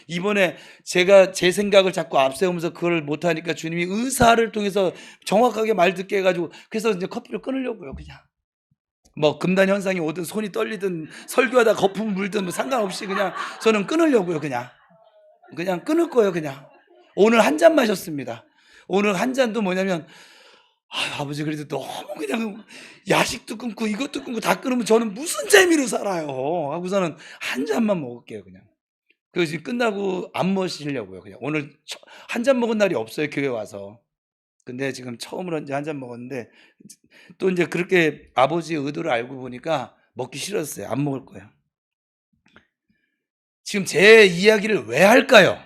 이번에 제가 제 생각을 자꾸 앞세우면서 그걸 못하니까 주님이 의사를 통해서 정확하게 말 듣게 해가지고 그래서 이제 커피를 끊으려고요 그냥. 뭐 금단 현상이 오든 손이 떨리든 설교하다 거품 물든 뭐 상관없이 그냥 저는 끊으려고요 그냥 끊을 거예요 그냥. 오늘 한 잔 마셨습니다. 오늘 한 잔도 뭐냐면 아버지 그래도 너무 그냥 야식도 끊고 이것도 끊고 다 끊으면 저는 무슨 재미로 살아요 하고서는 한 잔만 먹을게요 그냥. 그래서 지금 끝나고 안 마시려고요 그냥. 오늘 한 잔 먹은 날이 없어요 교회 와서. 근데 지금 처음으로 이제 한 잔 먹었는데 또 이제 그렇게 아버지의 의도를 알고 보니까 먹기 싫었어요. 안 먹을 거예요. 지금 제 이야기를 왜 할까요?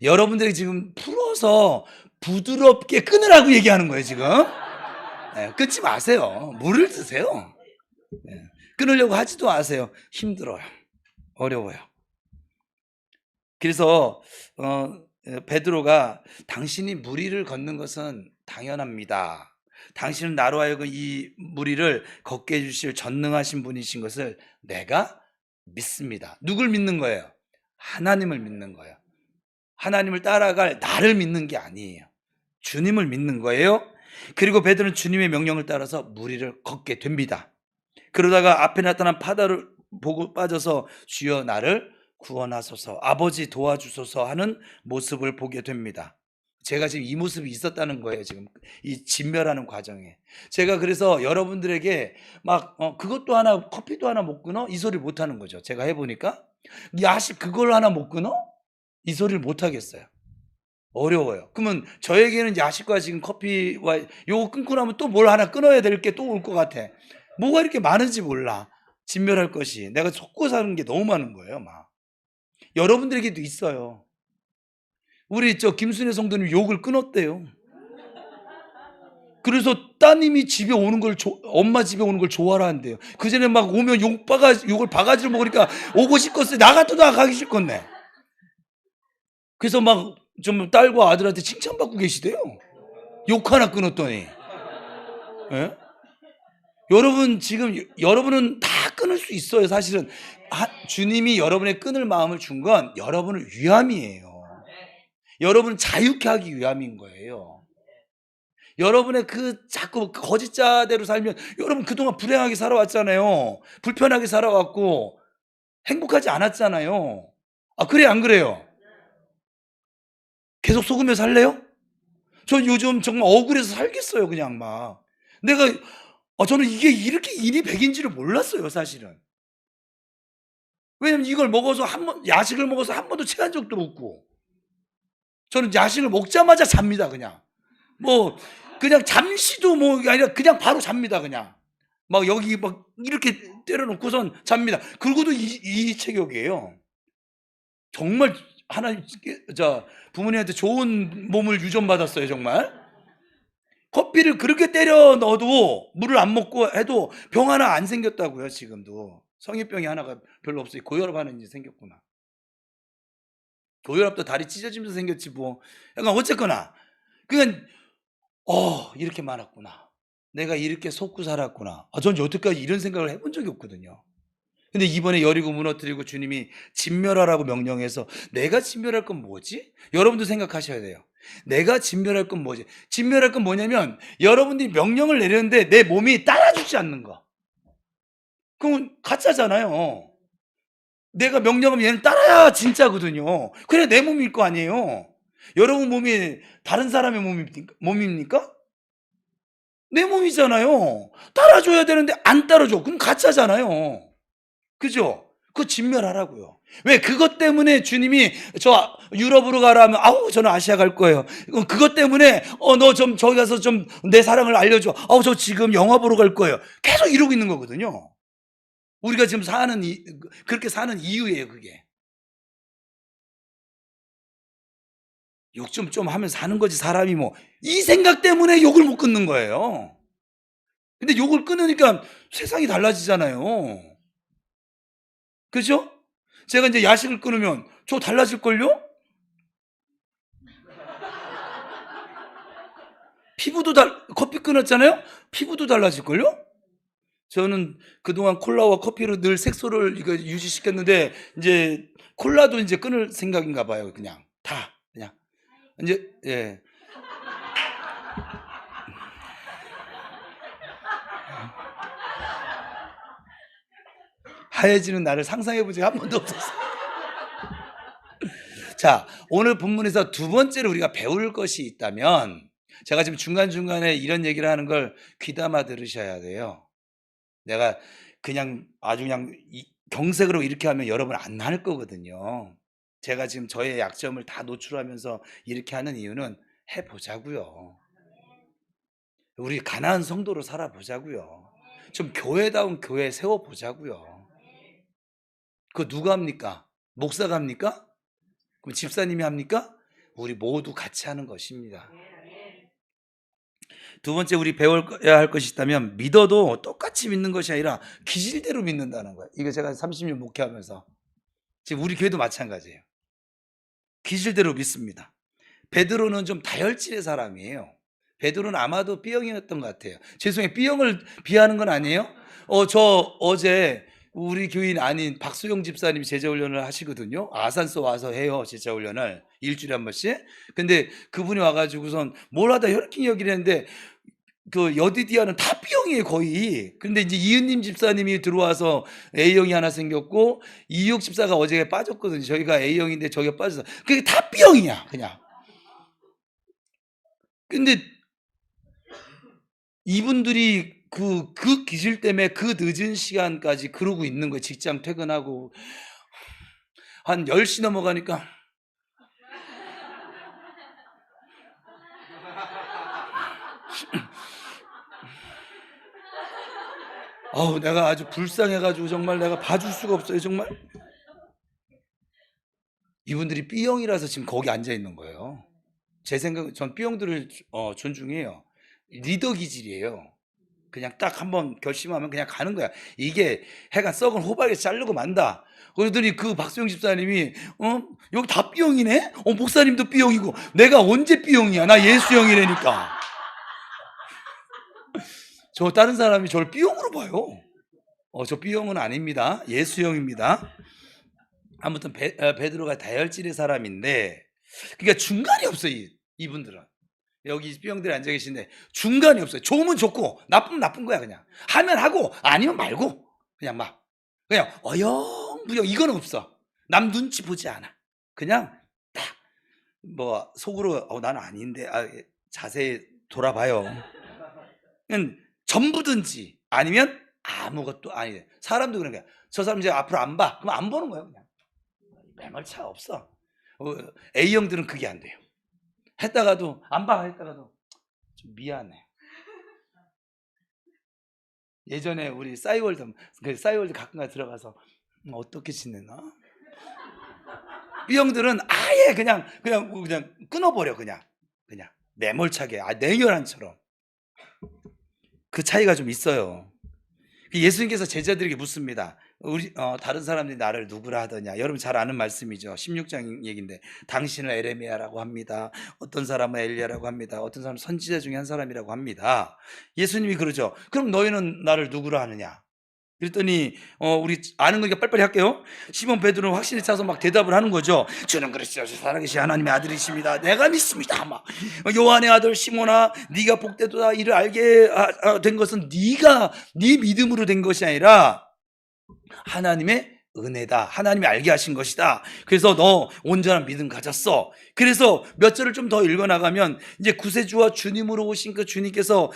여러분들이 지금 풀어서 부드럽게 끊으라고 얘기하는 거예요 지금. 끊지 마세요. 물을 드세요. 끊으려고 하지도 마세요. 힘들어요. 어려워요. 그래서 베드로가 당신이 무리를 걷는 것은 당연합니다. 당신은 나로 하여금 이 무리를 걷게 해주실 전능하신 분이신 것을 내가 믿습니다. 누굴 믿는 거예요? 하나님을 믿는 거예요. 하나님을 따라갈 나를 믿는 게 아니에요. 주님을 믿는 거예요. 그리고 베드로는 주님의 명령을 따라서 무리를 걷게 됩니다. 그러다가 앞에 나타난 파도를 보고 빠져서 주여 나를 구원하소서, 아버지 도와주소서 하는 모습을 보게 됩니다. 제가 지금 이 모습이 있었다는 거예요. 지금 이 진멸하는 과정에. 제가 그래서 여러분들에게 막 그것도 하나 커피도 하나 못 끊어? 이 소리 못 하는 거죠. 제가 해보니까 야식 그걸 하나 못 끊어? 이 소리를 못 하겠어요. 어려워요. 그러면 저에게는 야식과 지금 커피와 요거 끊고 나면 또 뭘 하나 끊어야 될 게 또 올 것 같아. 뭐가 이렇게 많은지 몰라. 진멸할 것이. 내가 속고 사는 게 너무 많은 거예요, 막. 여러분들에게도 있어요. 우리 김순애 성도님 욕을 끊었대요. 그래서 따님이 집에 오는 걸 엄마 집에 오는 걸 좋아라 한대요. 그전에 막 오면 욕을 바가지로 먹으니까 오고 싶겠어요. 나가도 나가기 싫겠네. 그래서 막 좀 딸과 아들한테 칭찬받고 계시대요. 욕 하나 끊었더니. 예? 여러분 지금 여러분은 다 끊을 수 있어요. 사실은 주님이 여러분의 끊을 마음을 준 건 여러분을 위함이에요. 여러분을 자유케 하기 위함인 거예요. 여러분의 자꾸 거짓자대로 살면 여러분 그동안 불행하게 살아왔잖아요. 불편하게 살아왔고 행복하지 않았잖아요. 그래 안 그래요? 계속 속으며 살래요? 저 요즘 정말 억울해서 살겠어요. 그냥 막 저는 이게 이렇게 일이 백인지를 몰랐어요. 사실은. 왜냐면 이걸 먹어서 야식을 먹어서 한 번도 체한 적도 없고, 저는 야식을 먹자마자 잡니다. 그냥 잠시도 아니라 그냥 바로 잡니다. 그냥 막 여기 막 이렇게 때려놓고선 잡니다. 그러고도 이 체격이에요. 정말 하나님 부모님한테 좋은 몸을 유전받았어요. 정말 커피를 그렇게 때려 넣어도 물을 안 먹고 해도 병 하나 안 생겼다고요. 지금도 성인병이 하나가 별로 없어요. 고혈압 하는 일이 생겼구나. 고혈압도 다리 찢어지면서 생겼지 뭐. 그러니까 어쨌거나 그냥 이렇게 많았구나. 내가 이렇게 속고 살았구나. 전 여태까지 이런 생각을 해본 적이 없거든요. 근데 이번에 여리고 무너뜨리고 주님이 진멸하라고 명령해서 내가 진멸할 건 뭐지? 여러분도 생각하셔야 돼요. 내가 진멸할 건 뭐지? 진멸할 건 뭐냐면 여러분들이 명령을 내렸는데 내 몸이 따라주지 않는 거. 그럼 가짜잖아요. 내가 명령하면 얘는 따라야 진짜거든요. 그래 내 몸일 거 아니에요. 여러분 몸이 다른 사람의 몸입니까? 내 몸이잖아요. 따라줘야 되는데 안 따라줘. 그럼 가짜잖아요. 그죠? 그거 진멸하라고요. 왜? 그것 때문에 주님이 저 유럽으로 가라 하면 저는 아시아 갈 거예요. 그것 때문에 너 좀 저기 가서 좀 내 사랑을 알려줘. 저 지금 영화 보러 갈 거예요. 계속 이러고 있는 거거든요. 우리가 지금 그렇게 사는 이유예요. 그게 욕 좀 하면 사는 거지. 사람이 이 생각 때문에 욕을 못 끊는 거예요. 근데 욕을 끊으니까 세상이 달라지잖아요. 그죠? 제가 이제 야식을 끊으면 저 달라질걸요? 커피 끊었잖아요? 피부도 달라질걸요? 저는 그동안 콜라와 커피로 늘 색소를 유지시켰는데, 이제 콜라도 이제 끊을 생각인가 봐요. 그냥 이제 예. 하얘지는 나를 상상해 본 적이 한 번도 없었어요. 자, 오늘 본문에서 두 번째로 우리가 배울 것이 있다면, 제가 지금 중간중간에 이런 얘기를 하는 걸 귀담아 들으셔야 돼요. 내가 아주 그냥 경색으로 이렇게 하면 여러분 안 할 거거든요. 제가 지금 저의 약점을 다 노출하면서 이렇게 하는 이유는 해보자고요. 우리 가나안 성도로 살아보자고요. 좀 교회다운 교회 세워보자고요. 그거 누가 합니까? 목사가 합니까? 그럼 집사님이 합니까? 우리 모두 같이 하는 것입니다. 두 번째 우리 배워야 할 것이 있다면, 믿어도 똑같이 믿는 것이 아니라 기질대로 믿는다는 거예요. 이거 제가 30년 목회하면서 지금 우리 교회도 마찬가지예요. 기질대로 믿습니다. 베드로는 좀 다혈질의 사람이에요. 베드로는 아마도 B형이었던 것 같아요. 죄송해요. B형을 비하는 건 아니에요. 저 어제 우리 교인 아닌 박수영 집사님이 제자훈련을 하시거든요. 아산소 와서 해요. 제자훈련을 일주일에 한 번씩. 근데 그분이 와가지고선 뭘 하다 혈킹 얘기를 했는데, 그 여디디아는 다 B형이에요 거의. 근데 이제 이은님 집사님이 들어와서 A형이 하나 생겼고, 이육 집사가 어제 빠졌거든요. 저희가 A형인데 저기가 빠져서 그게 다 B형이야 그냥. 근데 이분들이 그 기질 때문에 그 늦은 시간까지 그러고 있는 거예요. 직장 퇴근하고 한 10시 넘어가니까 아우, 내가 아주 불쌍해가지고 정말 내가 봐줄 수가 없어요, 정말. 이분들이 B형이라서 지금 거기 앉아 있는 거예요. 제 생각은 전 B형들을 존중해요. 리더 기질이에요. 그냥 딱 한번 결심하면 그냥 가는 거야. 이게 해가 썩은 호박에 자르고 만다. 그러더니 그 박수영 집사님이 여기 다 B형이네? 목사님도 B형이고 내가 언제 B형이야? 나 예수형이라니까. 저 다른 사람이 저를 B형으로 봐요. 저 B형은 아닙니다. 예수형입니다. 아무튼 베드로가 다혈질의 사람인데, 그러니까 중간이 없어요. 이분들은 여기 B형들이 앉아 계신데 중간이 없어요. 좋으면 좋고 나쁘면 나쁜 거야. 그냥 하면 하고 아니면 말고 그냥 막 그냥 어영부영 이거는 없어. 남 눈치 보지 않아. 그냥 딱 뭐 속으로 나는 아닌데 자세히 돌아봐요. 그냥 전부든지 아니면 아무것도 아니. 사람도 그런 거야. 저 사람 이제 앞으로 안 봐. 그럼 안 보는 거예요. 그냥 매몰차 없어. A형들은 그게 안 돼요. 했다가도 안 봐. 했다가도 좀 미안해. 예전에 우리 싸이월드 가끔가다 들어가서 어떻게 지내나? B형들은 아예 그냥 끊어버려. 그냥 매몰차게 냉혈한처럼. 그 차이가 좀 있어요. 예수님께서 제자들에게 묻습니다. 우리 다른 사람들이 나를 누구라 하더냐. 여러분 잘 아는 말씀이죠. 16장 얘기인데 당신을 에레미야라고 합니다. 어떤 사람은 엘리야라고 합니다. 어떤 사람은 선지자 중에 한 사람이라고 합니다. 예수님이 그러죠. 그럼 너희는 나를 누구라 하느냐? 그랬더니 우리 아는 거니까 빨리빨리 할게요. 시몬 베드로는 확신에 차서 막 대답을 하는 거죠. 주는 그리스도 살아계신 하나님의 아들이십니다. 내가 믿습니다. 막 요한의 아들 시몬아, 네가 복되도다. 이를 알게 된 것은 네 믿음으로 된 것이 아니라 하나님의 은혜다. 하나님이 알게 하신 것이다. 그래서 너 온전한 믿음 가졌어. 그래서 몇 절을 좀 더 읽어나가면 이제 구세주와 주님으로 오신 그 주님께서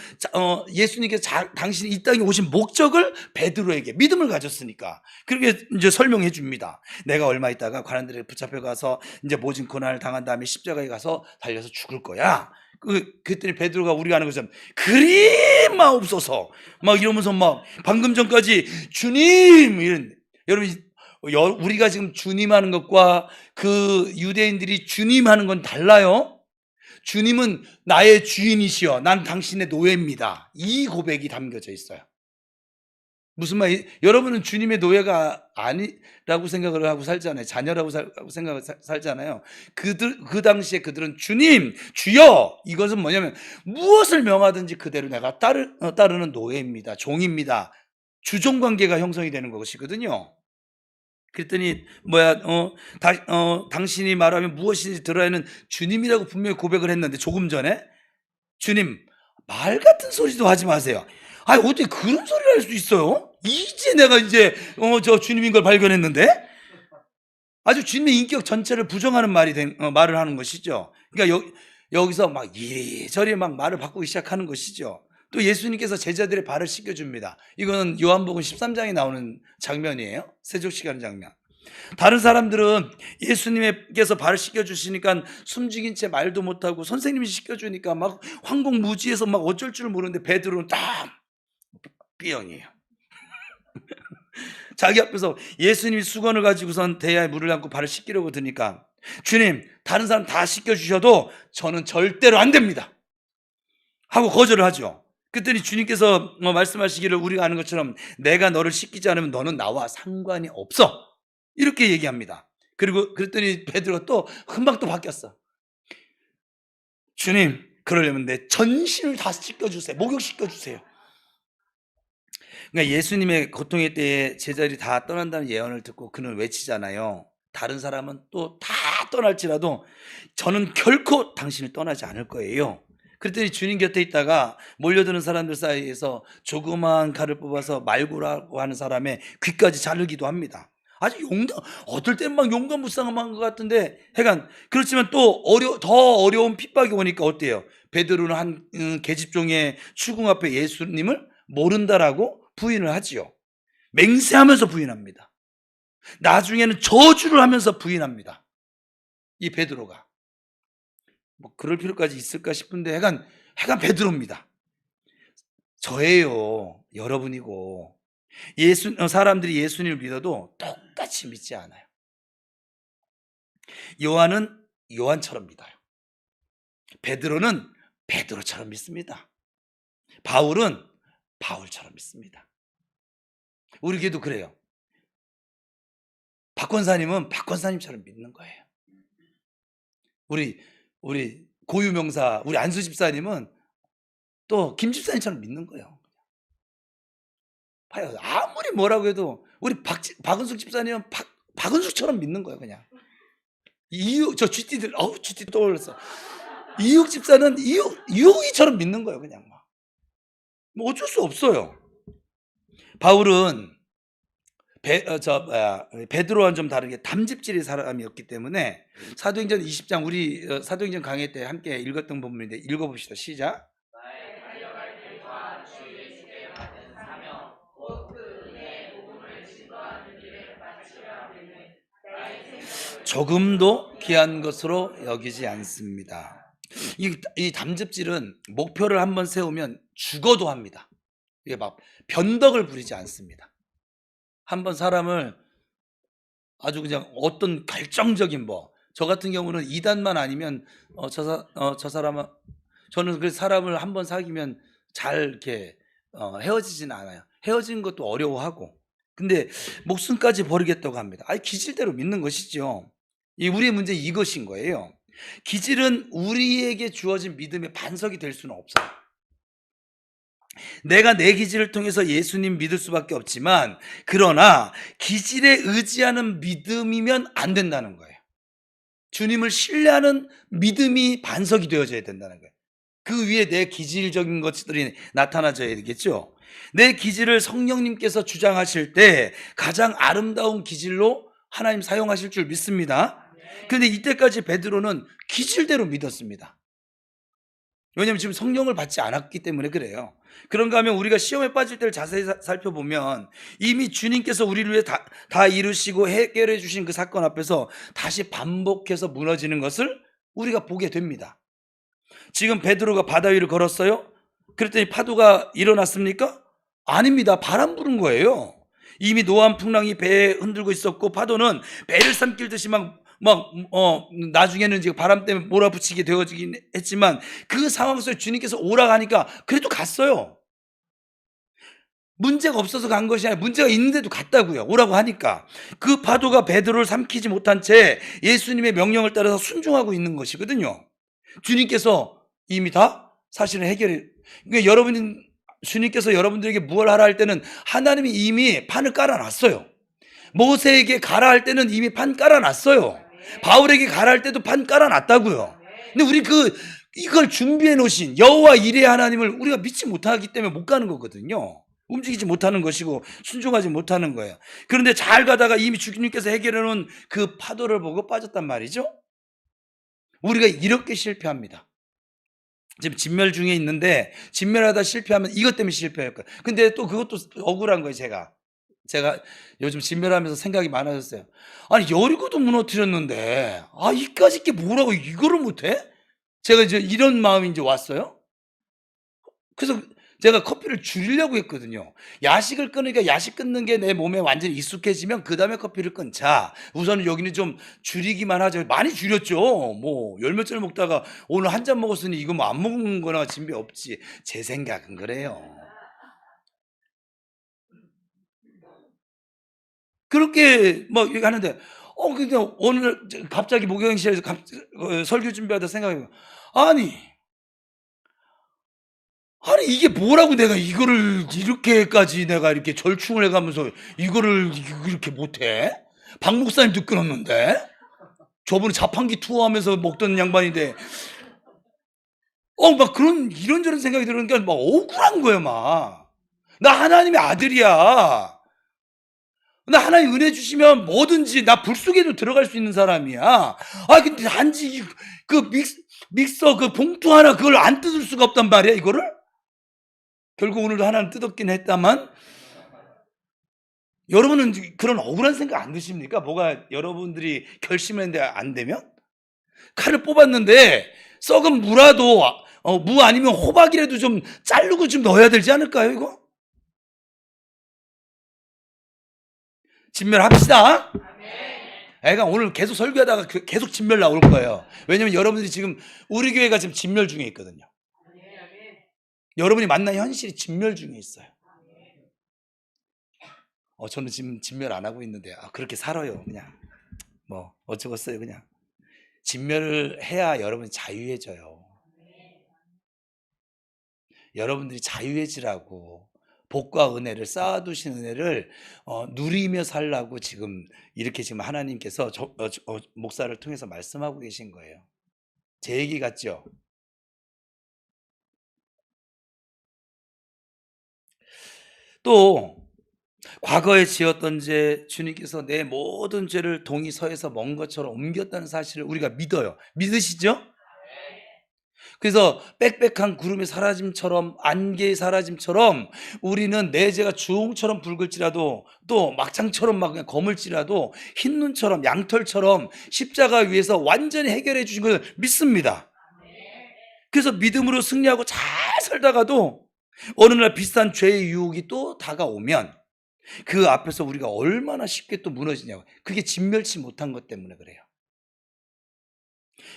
예수님께서 당신이 이 땅에 오신 목적을 베드로에게 믿음을 가졌으니까 그렇게 이제 설명해 줍니다. 내가 얼마 있다가 관원들에게 붙잡혀 가서 이제 모진 고난을 당한 다음에 십자가에 가서 달려서 죽을 거야. 그랬더니 베드로가 우리가 아는 것처럼 그리 마옵소서 막 이러면서 막 방금 전까지 주님 이런. 여러분 우리가 지금 주님 하는 것과 그 유대인들이 주님 하는 건 달라요. 주님은 나의 주인이시여 난 당신의 노예입니다. 이 고백이 담겨져 있어요. 무슨 말이? 여러분은 주님의 노예가 아니라고 생각을 하고 살잖아요. 자녀라고 생각을 살잖아요. 그 당시에 그들은 주님, 주여. 이것은 뭐냐면 무엇을 명하든지 그대로 내가 따르는 노예입니다. 종입니다. 주종관계가 형성이 되는 것이거든요. 그랬더니 당신이 말하면 무엇인지 들어야 하는 주님이라고 분명히 고백을 했는데 조금 전에 주님 말 같은 소리도 하지 마세요. 어떻게 그런 소리를 할 수 있어요? 이제 내가 저 주님인 걸 발견했는데 아주 주님의 인격 전체를 부정하는 말을 하는 것이죠. 그러니까 여기서 막 이리저리 막 말을 바꾸기 시작하는 것이죠. 또 예수님께서 제자들의 발을 씻겨줍니다. 이거는 요한복음 13장에 나오는 장면이에요. 세족식하는 장면. 다른 사람들은 예수님께서 발을 씻겨주시니까 숨죽인 채 말도 못하고 선생님이 씻겨주니까 막 황공무지해서 막 어쩔 줄 모르는데 베드로는 딱 B형이에요. 자기 앞에서 예수님이 수건을 가지고선 대야에 물을 담고 발을 씻기려고 드니까 주님 다른 사람 다 씻겨주셔도 저는 절대로 안 됩니다 하고 거절을 하죠. 그랬더니 주님께서 말씀하시기를 우리가 아는 것처럼 내가 너를 씻기지 않으면 너는 나와 상관이 없어 이렇게 얘기합니다. 그랬더니 베드로가 또 금방 또 바뀌었어. 주님 그러려면 내 전신을 다 씻겨주세요. 목욕시켜주세요. 그러니까 예수님의 고통의 때에 제자들이 다 떠난다는 예언을 듣고 그는 외치잖아요. 다른 사람은 또 다 떠날지라도 저는 결코 당신을 떠나지 않을 거예요. 그랬더니 주님 곁에 있다가 몰려드는 사람들 사이에서 조그마한 칼을 뽑아서 말구라고 하는 사람의 귀까지 자르기도 합니다. 아주 어떨 땐 막 용감무쌍한 것 같은데 하여간 그렇지만 또 더 어려운 핍박이 오니까 어때요? 베드로는 한 계집종의 추궁 앞에 예수님을 모른다라고 부인을 하지요. 맹세하면서 부인합니다. 나중에는 저주를 하면서 부인합니다. 이 베드로가. 그럴 필요까지 있을까 싶은데 하여간 베드로입니다. 저예요. 여러분이고. 사람들이 예수님을 믿어도 똑같이 믿지 않아요. 요한은 요한처럼 믿어요. 베드로는 베드로처럼 믿습니다. 바울은 바울처럼 믿습니다. 우리 교회도 그래요. 박 권사님은 박 권사님처럼 믿는 거예요. 우리 고유명사 우리 안수 집사님은 또 김 집사님처럼 믿는 거예요. 봐요. 아무리 뭐라고 해도 우리 박은숙 집사님은 박은숙처럼 믿는 거예요. 그냥 저 GT들 GT 떠올랐어. 이육 집사는 이육이처럼 믿는 거예요. 그냥 뭐 어쩔 수 없어요. 바울은 베드로와는 좀 다르게 담즙질의 사람이었기 때문에 사도행전 20장 우리 사도행전 강의 때 함께 읽었던 부분인데 읽어봅시다. 시작. 조금도 귀한 것으로 여기지 않습니다. 이 담즙질은 목표를 한번 세우면 죽어도 합니다. 이게 막 변덕을 부리지 않습니다. 한번 사람을 아주 그냥 어떤 결정적인 저 같은 경우는 이단만 아니면 저 사람은 저는 그 사람을 한번 사귀면 잘 이렇게 헤어지진 않아요. 헤어지는 것도 어려워하고. 근데 목숨까지 버리겠다고 합니다. 기질대로 믿는 것이죠. 우리의 문제 이것인 거예요. 기질은 우리에게 주어진 믿음의 반석이 될 수는 없어요. 내가 내 기질을 통해서 예수님 믿을 수밖에 없지만 그러나 기질에 의지하는 믿음이면 안 된다는 거예요. 주님을 신뢰하는 믿음이 반석이 되어져야 된다는 거예요. 그 위에 내 기질적인 것들이 나타나져야 되겠죠. 내 기질을 성령님께서 주장하실 때 가장 아름다운 기질로 하나님 사용하실 줄 믿습니다. 그런데 이때까지 베드로는 기질대로 믿었습니다. 왜냐하면 지금 성령을 받지 않았기 때문에 그래요. 그런가 하면 우리가 시험에 빠질 때를 자세히 살펴보면 이미 주님께서 우리를 위해 다 이루시고 해결해 주신 그 사건 앞에서 다시 반복해서 무너지는 것을 우리가 보게 됩니다. 지금 베드로가 바다 위를 걸었어요? 그랬더니 파도가 일어났습니까? 아닙니다. 바람 부는 거예요. 이미 노암 풍랑이 배에 흔들고 있었고 파도는 배를 삼킬듯이 나중에는 이제 바람 때문에 몰아붙이게 되어지긴 했지만 그 상황 속에 주님께서 오라고 하니까 그래도 갔어요. 문제가 없어서 간 것이 아니라 문제가 있는데도 갔다고요. 오라고 하니까. 그 파도가 베드로를 삼키지 못한 채 예수님의 명령을 따라서 순종하고 있는 것이거든요. 주님께서 이미 다 사실은 해결해. 그러니까 주님께서 여러분들에게 무엇을 하라 할 때는 하나님이 이미 판을 깔아놨어요. 모세에게 가라 할 때는 이미 판 깔아놨어요. 바울에게 가라 할 때도 판 깔아놨다고요. 근데 우리 이걸 준비해 놓으신 여호와 이레 하나님을 우리가 믿지 못하기 때문에 못 가는 거거든요. 움직이지 못하는 것이고 순종하지 못하는 거예요. 그런데 잘 가다가 이미 주님께서 해결해 놓은 그 파도를 보고 빠졌단 말이죠. 우리가 이렇게 실패합니다. 지금 진멸 중에 있는데 진멸하다 실패하면 이것 때문에 실패할 거예요. 근데 또 그것도 억울한 거예요. 제가 요즘 진멸하면서 생각이 많아졌어요. 아니 여리고도 무너뜨렸는데 이까짓 게 뭐라고 이거를 못해? 제가 이제 이런 마음이 이제 왔어요. 그래서 제가 커피를 줄이려고 했거든요. 야식을 끊으니까 야식 끊는 게 내 몸에 완전히 익숙해지면 그 다음에 커피를 끊자. 우선은 여기는 좀 줄이기만 하죠. 많이 줄였죠. 열 몇 잔을 먹다가 오늘 한 잔 먹었으니 이거 안 먹는 거나 진배 없지. 제 생각은 그래요. 그렇게 하는데 근데 오늘 갑자기 목요일실에서 설교 준비하다 생각해요. 아니 이게 뭐라고 내가 이거를 이렇게까지 내가 이렇게 절충을 해가면서 이거를 이렇게 못해? 박 목사님도 끊었는데 저번에 자판기 투어하면서 먹던 양반인데 이런저런 생각이 들으니까 억울한 거예요. 나 하나님의 아들이야. 나 하나님 은혜 주시면 뭐든지 나 불 속에도 들어갈 수 있는 사람이야. 근데 단지 믹서 그 봉투 하나 그걸 안 뜯을 수가 없단 말이야. 이거를 결국 오늘도 하나는 뜯었긴 했다만 여러분은 그런 억울한 생각 안 드십니까? 뭐가 여러분들이 결심했는데 안 되면? 칼을 뽑았는데 썩은 무라도 무 아니면 호박이라도 좀 자르고 좀 넣어야 되지 않을까요, 이거? 진멸합시다. 애가 오늘 계속 설교하다가 계속 진멸 나올 거예요. 왜냐면 여러분들이 지금 우리 교회가 지금 진멸 중에 있거든요. 여러분이 만난 현실이 진멸 중에 있어요. 저는 지금 진멸 안 하고 있는데 그렇게 살아요. 그냥 뭐 어쩌겠어요. 그냥 진멸을 해야 여러분이 자유해져요. 여러분들이 자유해지라고 복과 은혜를 쌓아두신 은혜를 누리며 살라고 지금 이렇게 지금 하나님께서 목사를 통해서 말씀하고 계신 거예요. 제 얘기 같죠? 또 과거에 지었던 죄, 주님께서 내 모든 죄를 동이 서에서 먼 것처럼 옮겼다는 사실을 우리가 믿어요. 믿으시죠? 그래서 빽빽한 구름의 사라짐처럼, 안개의 사라짐처럼 우리는 내 죄가 주홍처럼 붉을지라도, 또 막창처럼 막 그냥 검을지라도 흰 눈처럼 양털처럼 십자가 위에서 완전히 해결해 주신 것을 믿습니다. 그래서 믿음으로 승리하고 잘 살다가도 어느 날 비슷한 죄의 유혹이 또 다가오면 그 앞에서 우리가 얼마나 쉽게 또 무너지냐고. 그게 진멸치 못한 것 때문에 그래요.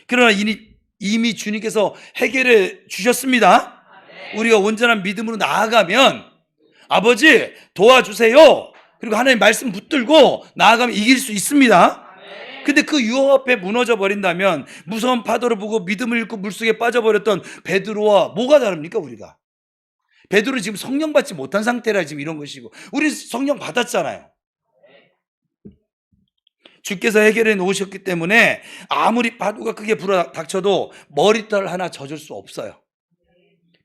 그러나 이미 주님께서 해결해 주셨습니다. 우리가 온전한 믿음으로 나아가면 아버지 도와주세요. 그리고 하나님 말씀 붙들고 나아가면 이길 수 있습니다. 근데 그 유혹 앞에 무너져 버린다면 무서운 파도를 보고 믿음을 잃고 물속에 빠져버렸던 베드로와 뭐가 다릅니까 우리가? 베드로 지금 성령 받지 못한 상태라 지금 이런 것이고 우리 성령 받았잖아요. 주께서 해결해 놓으셨기 때문에 아무리 파도가 크게 불어닥쳐도 머리털 하나 젖을 수 없어요.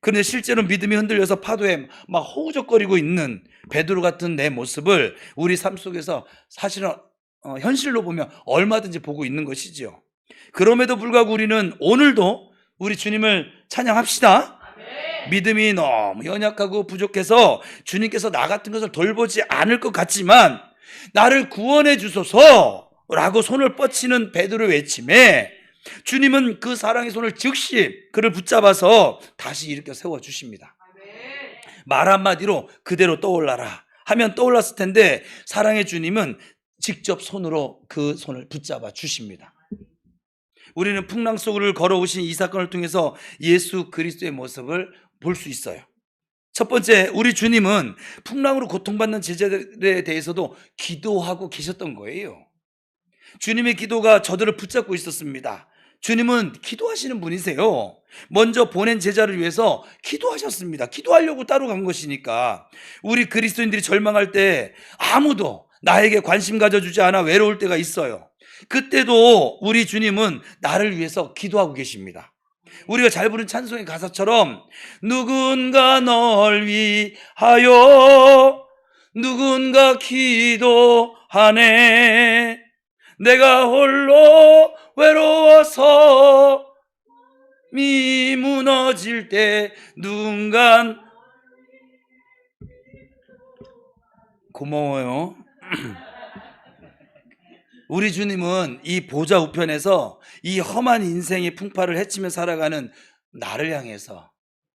그런데 실제로 믿음이 흔들려서 파도에 막 허우적거리고 있는 베드로 같은 내 모습을 우리 삶 속에서 사실은 현실로 보면 얼마든지 보고 있는 것이지요. 그럼에도 불구하고 우리는 오늘도 우리 주님을 찬양합시다. 믿음이 너무 연약하고 부족해서 주님께서 나 같은 것을 돌보지 않을 것 같지만 나를 구원해 주소서 라고 손을 뻗치는 베드로의 외침에 주님은 그 사랑의 손을 즉시 그를 붙잡아서 다시 일으켜 세워주십니다. 말 한마디로 그대로 떠올라라 하면 떠올랐을 텐데 사랑의 주님은 직접 손으로 그 손을 붙잡아 주십니다. 우리는 풍랑 속을 걸어오신 이 사건을 통해서 예수 그리스도의 모습을 볼 수 있어요. 첫 번째, 우리 주님은 풍랑으로 고통받는 제자들에 대해서도 기도하고 계셨던 거예요. 주님의 기도가 저들을 붙잡고 있었습니다. 주님은 기도하시는 분이세요. 먼저 보낸 제자를 위해서 기도하셨습니다. 기도하려고 따로 간 것이니까. 우리 그리스도인들이 절망할 때 아무도 나에게 관심 가져주지 않아 외로울 때가 있어요. 그때도 우리 주님은 나를 위해서 기도하고 계십니다. 우리가 잘 부른 찬송의 가사처럼 누군가 널 위하여 누군가 기도하네 내가 홀로 외로워서 미 무너질 때 누군가 고마워요. 우리 주님은 이 보좌 우편에서 이 험한 인생의 풍파를 헤치며 살아가는 나를 향해서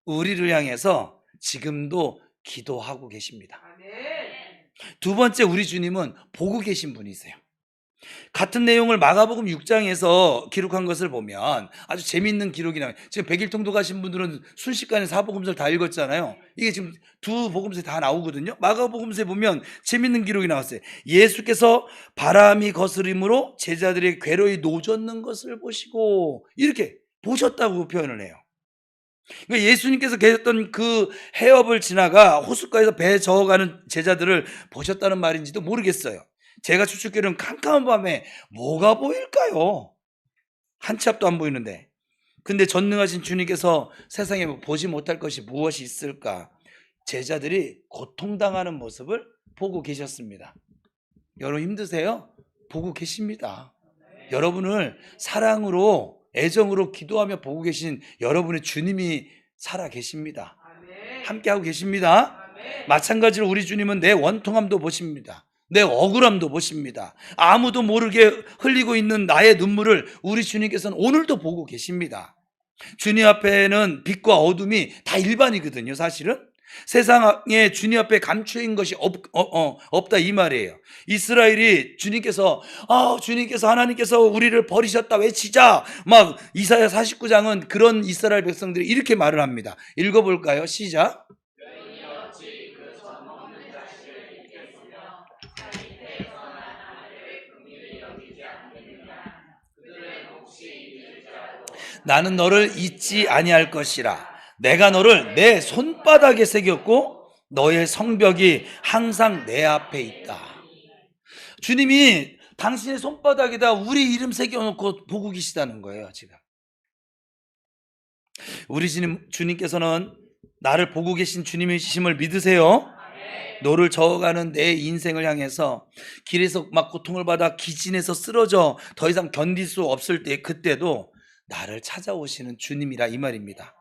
우리를 향해서 지금도 기도하고 계십니다. 두 번째, 우리 주님은 보고 계신 분이세요. 같은 내용을 마가복음 6장에서 기록한 것을 보면 아주 재미있는 기록이 나와요. 지금 100일 통도 가신 분들은 순식간에 사복음서를 다 읽었잖아요. 이게 지금 두 복음서에 다 나오거든요. 마가복음서에 보면 재미있는 기록이 나왔어요. 예수께서 바람이 거스림으로 제자들의 괴로이 노젓는 것을 보시고 이렇게 보셨다고 표현을 해요. 그러니까 예수님께서 계셨던 그 해협을 지나가 호숫가에서 배 저어가는 제자들을 보셨다는 말인지도 모르겠어요. 제가 추측기로는 캄캄한 밤에 뭐가 보일까요? 한 치 앞도 안 보이는데. 근데 전능하신 주님께서 세상에 보지 못할 것이 무엇이 있을까? 제자들이 고통당하는 모습을 보고 계셨습니다. 여러분 힘드세요? 보고 계십니다. 여러분을 사랑으로 애정으로 기도하며 보고 계신 여러분의 주님이 살아 계십니다. 함께하고 계십니다. 마찬가지로 우리 주님은 내 원통함도 보십니다. 내 억울함도 보십니다. 아무도 모르게 흘리고 있는 나의 눈물을 우리 주님께서는 오늘도 보고 계십니다. 주님 앞에는 빛과 어둠이 다 일반이거든요, 사실은. 세상에 주님 앞에 감추인 것이 없다 이 말이에요. 이스라엘이 주님께서 하나님께서 우리를 버리셨다 외치자 막 이사야 49장은 그런 이스라엘 백성들이 이렇게 말을 합니다. 읽어볼까요? 시작. 나는 너를 잊지 아니할 것이라. 내가 너를 내 손바닥에 새겼고 너의 성벽이 항상 내 앞에 있다. 주님이 당신의 손바닥에다 우리 이름 새겨놓고 보고 계시다는 거예요. 지금 우리 주님께서는 나를 보고 계신 주님이심을 믿으세요? 너를 저어가는 내 인생을 향해서 길에서 막 고통을 받아 기진해서 쓰러져 더 이상 견딜 수 없을 때, 그때도 나를 찾아오시는 주님이라 이 말입니다.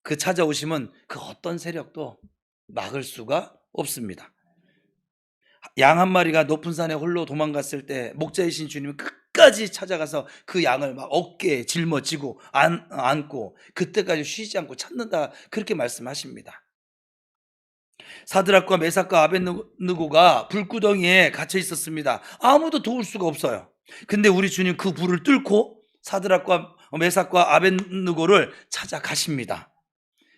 그 찾아오심은 그 어떤 세력도 막을 수가 없습니다. 양 한 마리가 높은 산에 홀로 도망갔을 때 목자이신 주님은 끝까지 찾아가서 그 양을 막 어깨에 짊어지고 안고 그때까지 쉬지 않고 찾는다, 그렇게 말씀하십니다. 사드락과 메삭과 아벳느고가 불구덩이에 갇혀 있었습니다. 아무도 도울 수가 없어요. 근데 우리 주님 그 불을 뚫고 사드락과 메삭과 아벳느고를 찾아가십니다.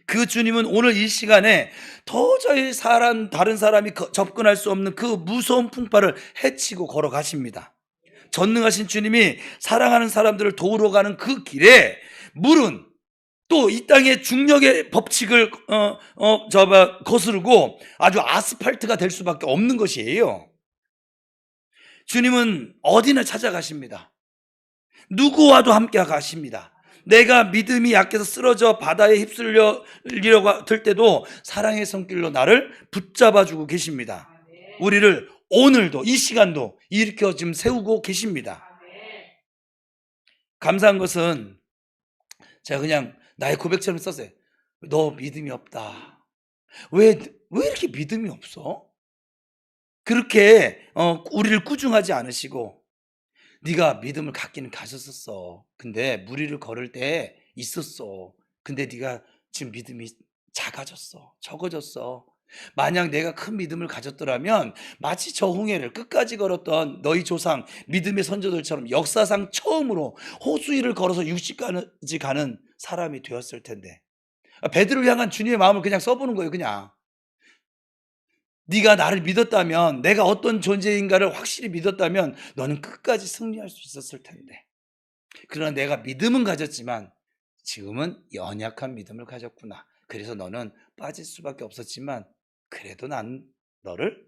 그 주님은 오늘 이 시간에 도저히 다른 사람이 접근할 수 없는 그 무서운 풍파를 헤치고 걸어가십니다. 전능하신 주님이 사랑하는 사람들을 도우러 가는 그 길에 물은 또 이 땅의 중력의 법칙을 거스르고 아주 아스팔트가 될 수밖에 없는 것이에요. 주님은 어디나 찾아가십니다. 누구와도 함께 가십니다. 내가 믿음이 약해서 쓰러져 바다에 휩쓸리려고 들 때도 사랑의 손길로 나를 붙잡아주고 계십니다. 우리를 오늘도 이 시간도 일으켜 지금 세우고 계십니다. 감사한 것은 제가 그냥 나의 고백처럼 썼어요. 너 믿음이 없다. 왜 이렇게 믿음이 없어? 그렇게 우리를 꾸중하지 않으시고, 네가 믿음을 갖기는 가졌었어. 근데 무리를 걸을 때 있었어. 근데 네가 지금 믿음이 작아졌어. 적어졌어. 만약 내가 큰 믿음을 가졌더라면 마치 저 홍해를 끝까지 걸었던 너희 조상 믿음의 선조들처럼 역사상 처음으로 호수 위를 걸어서 60까지 가는 사람이 되었을 텐데. 베드로를 향한 주님의 마음을 그냥 써보는 거예요. 그냥 네가 나를 믿었다면, 내가 어떤 존재인가를 확실히 믿었다면 너는 끝까지 승리할 수 있었을 텐데. 그러나 내가 믿음은 가졌지만 지금은 연약한 믿음을 가졌구나. 그래서 너는 빠질 수밖에 없었지만 그래도 난 너를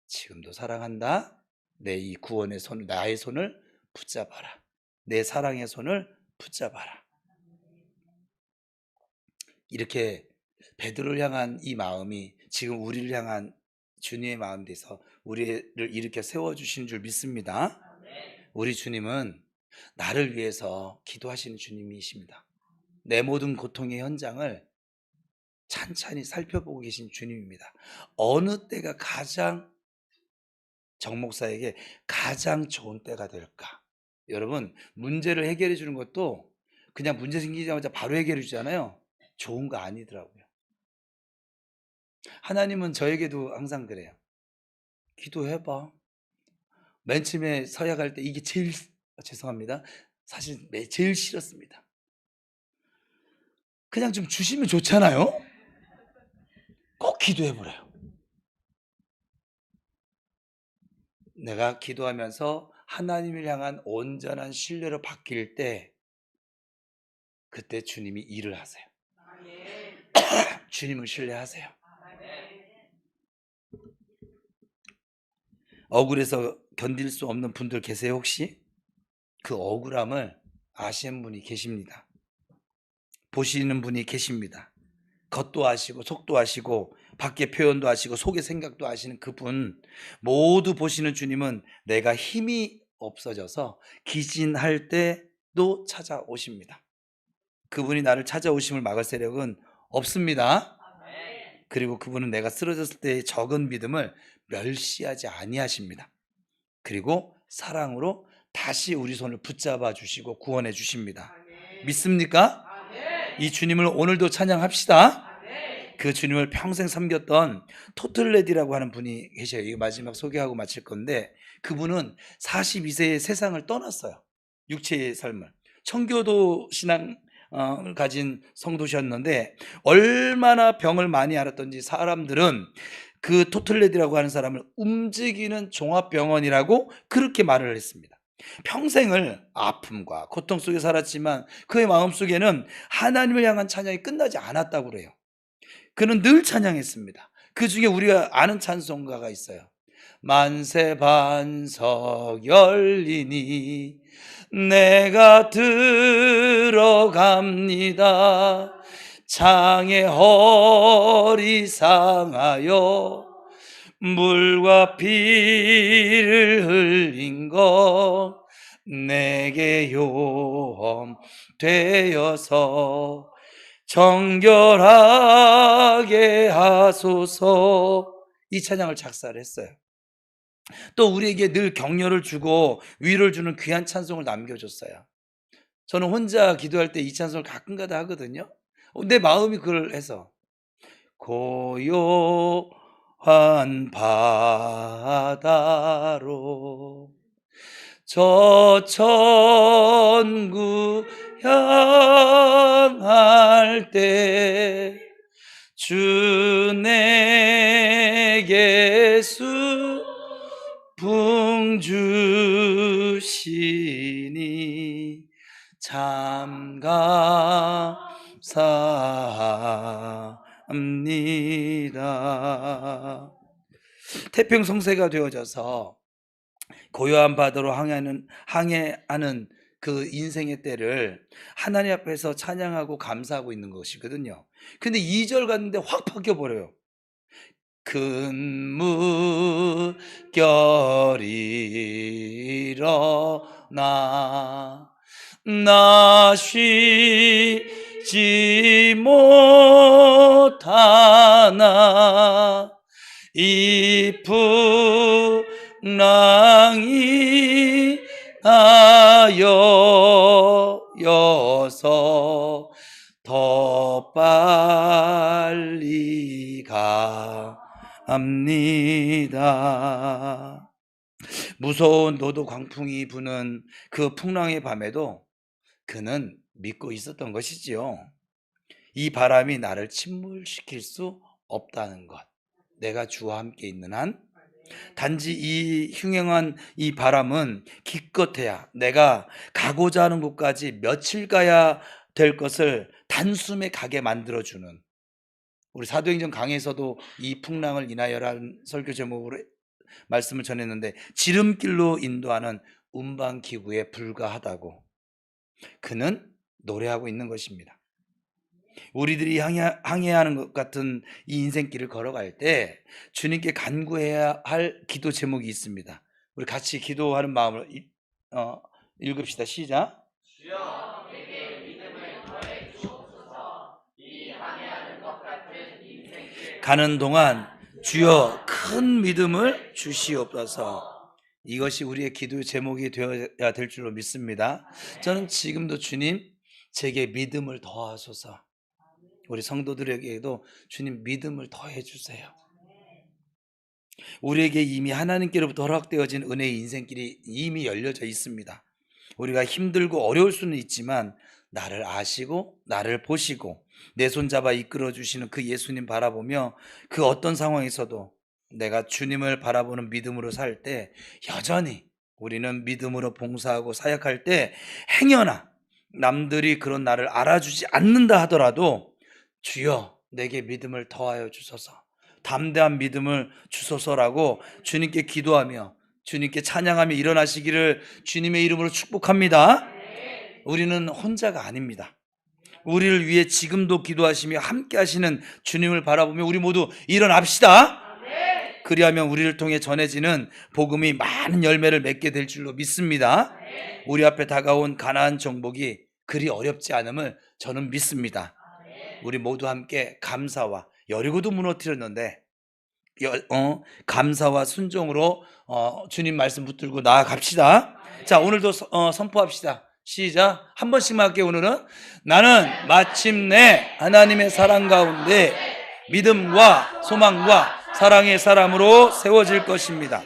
지금도 사랑한다. 내 이 구원의 손, 나의 손을 붙잡아라. 내 사랑의 손을 붙잡아라. 이렇게 베드로를 향한 이 마음이 지금 우리를 향한 주님의 마음이 돼서 우리를 일으켜 세워주시는 줄 믿습니다. 우리 주님은 나를 위해서 기도하시는 주님이십니다. 내 모든 고통의 현장을 찬찬히 살펴보고 계신 주님입니다. 어느 때가 가장 정 목사에게 가장 좋은 때가 될까? 여러분, 문제를 해결해 주는 것도 그냥 문제 생기자마자 바로 해결해 주잖아요. 좋은 거 아니더라고요. 하나님은 저에게도 항상 그래요. 기도해봐. 맨 처음에 서약할 때 이게 제일, 죄송합니다, 사실 제일 싫었습니다. 그냥 좀 주시면 좋잖아요. 꼭 기도해보래요. 내가 기도하면서 하나님을 향한 온전한 신뢰로 바뀔 때, 그때 주님이 일을 하세요. 주님을 신뢰하세요. 억울해서 견딜 수 없는 분들 계세요, 혹시? 그 억울함을 아시는 분이 계십니다. 보시는 분이 계십니다. 겉도 아시고 속도 아시고 밖의 표현도 아시고 속의 생각도 아시는 그분 모두 보시는 주님은 내가 힘이 없어져서 기진할 때도 찾아오십니다. 그분이 나를 찾아오심을 막을 세력은 없습니다. 그리고 그분은 내가 쓰러졌을 때의 적은 믿음을 멸시하지 아니하십니다. 그리고 사랑으로 다시 우리 손을 붙잡아 주시고 구원해 주십니다. 믿습니까? 이 주님을 오늘도 찬양합시다. 그 주님을 평생 섬겼던 토틀레디라고 하는 분이 계셔요. 이거 마지막 소개하고 마칠 건데, 그분은 42세에 세상을 떠났어요. 육체의 삶을. 청교도 신앙을 가진 성도셨는데, 얼마나 병을 많이 앓았던지 사람들은 그 토틀레디라고 하는 사람을 움직이는 종합병원이라고 그렇게 말을 했습니다. 평생을 아픔과 고통 속에 살았지만 그의 마음속에는 하나님을 향한 찬양이 끝나지 않았다고 그래요. 그는 늘 찬양했습니다. 그 중에 우리가 아는 찬송가가 있어요. 만세 반석 열리니 내가 들어갑니다. 창에 허리 상하여 물과 피를 흘린 것 내게 요험 되어서 정결하게 하소서. 이 찬양을 작사를 했어요. 또 우리에게 늘 격려를 주고 위로를 주는 귀한 찬송을 남겨줬어요. 저는 혼자 기도할 때 이 찬송을 가끔가다 하거든요. 내 마음이 그걸 해서 고요한 바다로 저 천국 향할 때 주 내게 수풍 주시니 참 감사합니다. 태평성세가 되어져서 고요한 바다로 항해하는 그 인생의 때를 하나님 앞에서 찬양하고 감사하고 있는 것이거든요. 근데 2절 갔는데 확 바뀌어버려요. 큰 물결이 일어나 나 쉬지 못하나 이 풍랑이 나여서 더 빨리 갑니다. 무서운 노도 광풍이 부는 그 풍랑의 밤에도 그는 믿고 있었던 것이지요. 이 바람이 나를 침몰시킬 수 없다는 것. 내가 주와 함께 있는 한 단지 이 흉행한 이 바람은 기껏해야 내가 가고자 하는 곳까지 며칠 가야 될 것을 단숨에 가게 만들어주는, 우리 사도행전 강에서도 이 풍랑을 인하여라는 설교 제목으로 말씀을 전했는데, 지름길로 인도하는 운반기구에 불과하다고 그는 노래하고 있는 것입니다. 우리들이 항해하는 것 같은 이 인생길을 걸어갈 때 주님께 간구해야 할 기도 제목이 있습니다. 우리 같이 기도하는 마음으로 읽읍시다. 시작. 주여 내게 믿음을 더해 주옵소서. 이 항해하는 것 같은 인생길 가는 동안 주여 큰 믿음을 주시옵소서. 이것이 우리의 기도 제목이 되어야 될 줄로 믿습니다. 저는 지금도 주님 제게 믿음을 더하소서. 우리 성도들에게도 주님 믿음을 더해 주세요. 우리에게 이미 하나님께로부터 허락되어진 은혜의 인생길이 이미 열려져 있습니다. 우리가 힘들고 어려울 수는 있지만 나를 아시고 나를 보시고 내 손잡아 이끌어 주시는 그 예수님 바라보며 그 어떤 상황에서도 내가 주님을 바라보는 믿음으로 살 때 여전히 우리는 믿음으로 봉사하고 사역할 때 행여나 남들이 그런 나를 알아주지 않는다 하더라도 주여 내게 믿음을 더하여 주소서, 담대한 믿음을 주소서라고 주님께 기도하며 주님께 찬양하며 일어나시기를 주님의 이름으로 축복합니다. 우리는 혼자가 아닙니다. 우리를 위해 지금도 기도하시며 함께 하시는 주님을 바라보며 우리 모두 일어납시다. 그리하면 우리를 통해 전해지는 복음이 많은 열매를 맺게 될 줄로 믿습니다. 우리 앞에 다가온 가나안 정복이 그리 어렵지 않음을 저는 믿습니다. 우리 모두 함께 감사와, 여리고도 무너뜨렸는데 감사와 순종으로 주님 말씀 붙들고 나아갑시다. 자, 오늘도 선포합시다. 시작. 한 번씩만 할게요. 오늘은 나는 마침내 하나님의 사랑 가운데 믿음과 소망과 사랑의 사람으로 세워질 것입니다.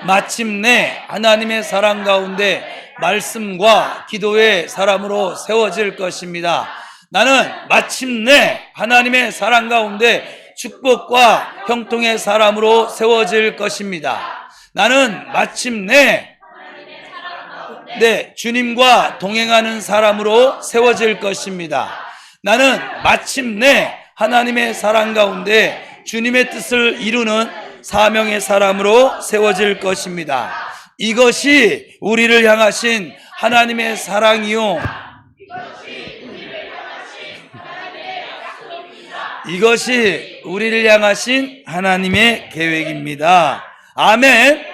마침내 하나님의 사랑 가운데 말씀과 기도의 사람으로 세워질 것입니다. 나는 마침내 하나님의 사랑 가운데 축복과 형통의 사람으로 세워질 것입니다. 나는 마침내 주님과 동행하는 사람으로 세워질 것입니다. 나는 마침내 하나님의 사랑 가운데 주님의 뜻을 이루는 사명의 사람으로 세워질 것입니다. 이것이 우리를 향하신 하나님의 사랑이요, 이것이 우리를 향하신 하나님의 계획입니다. 아멘.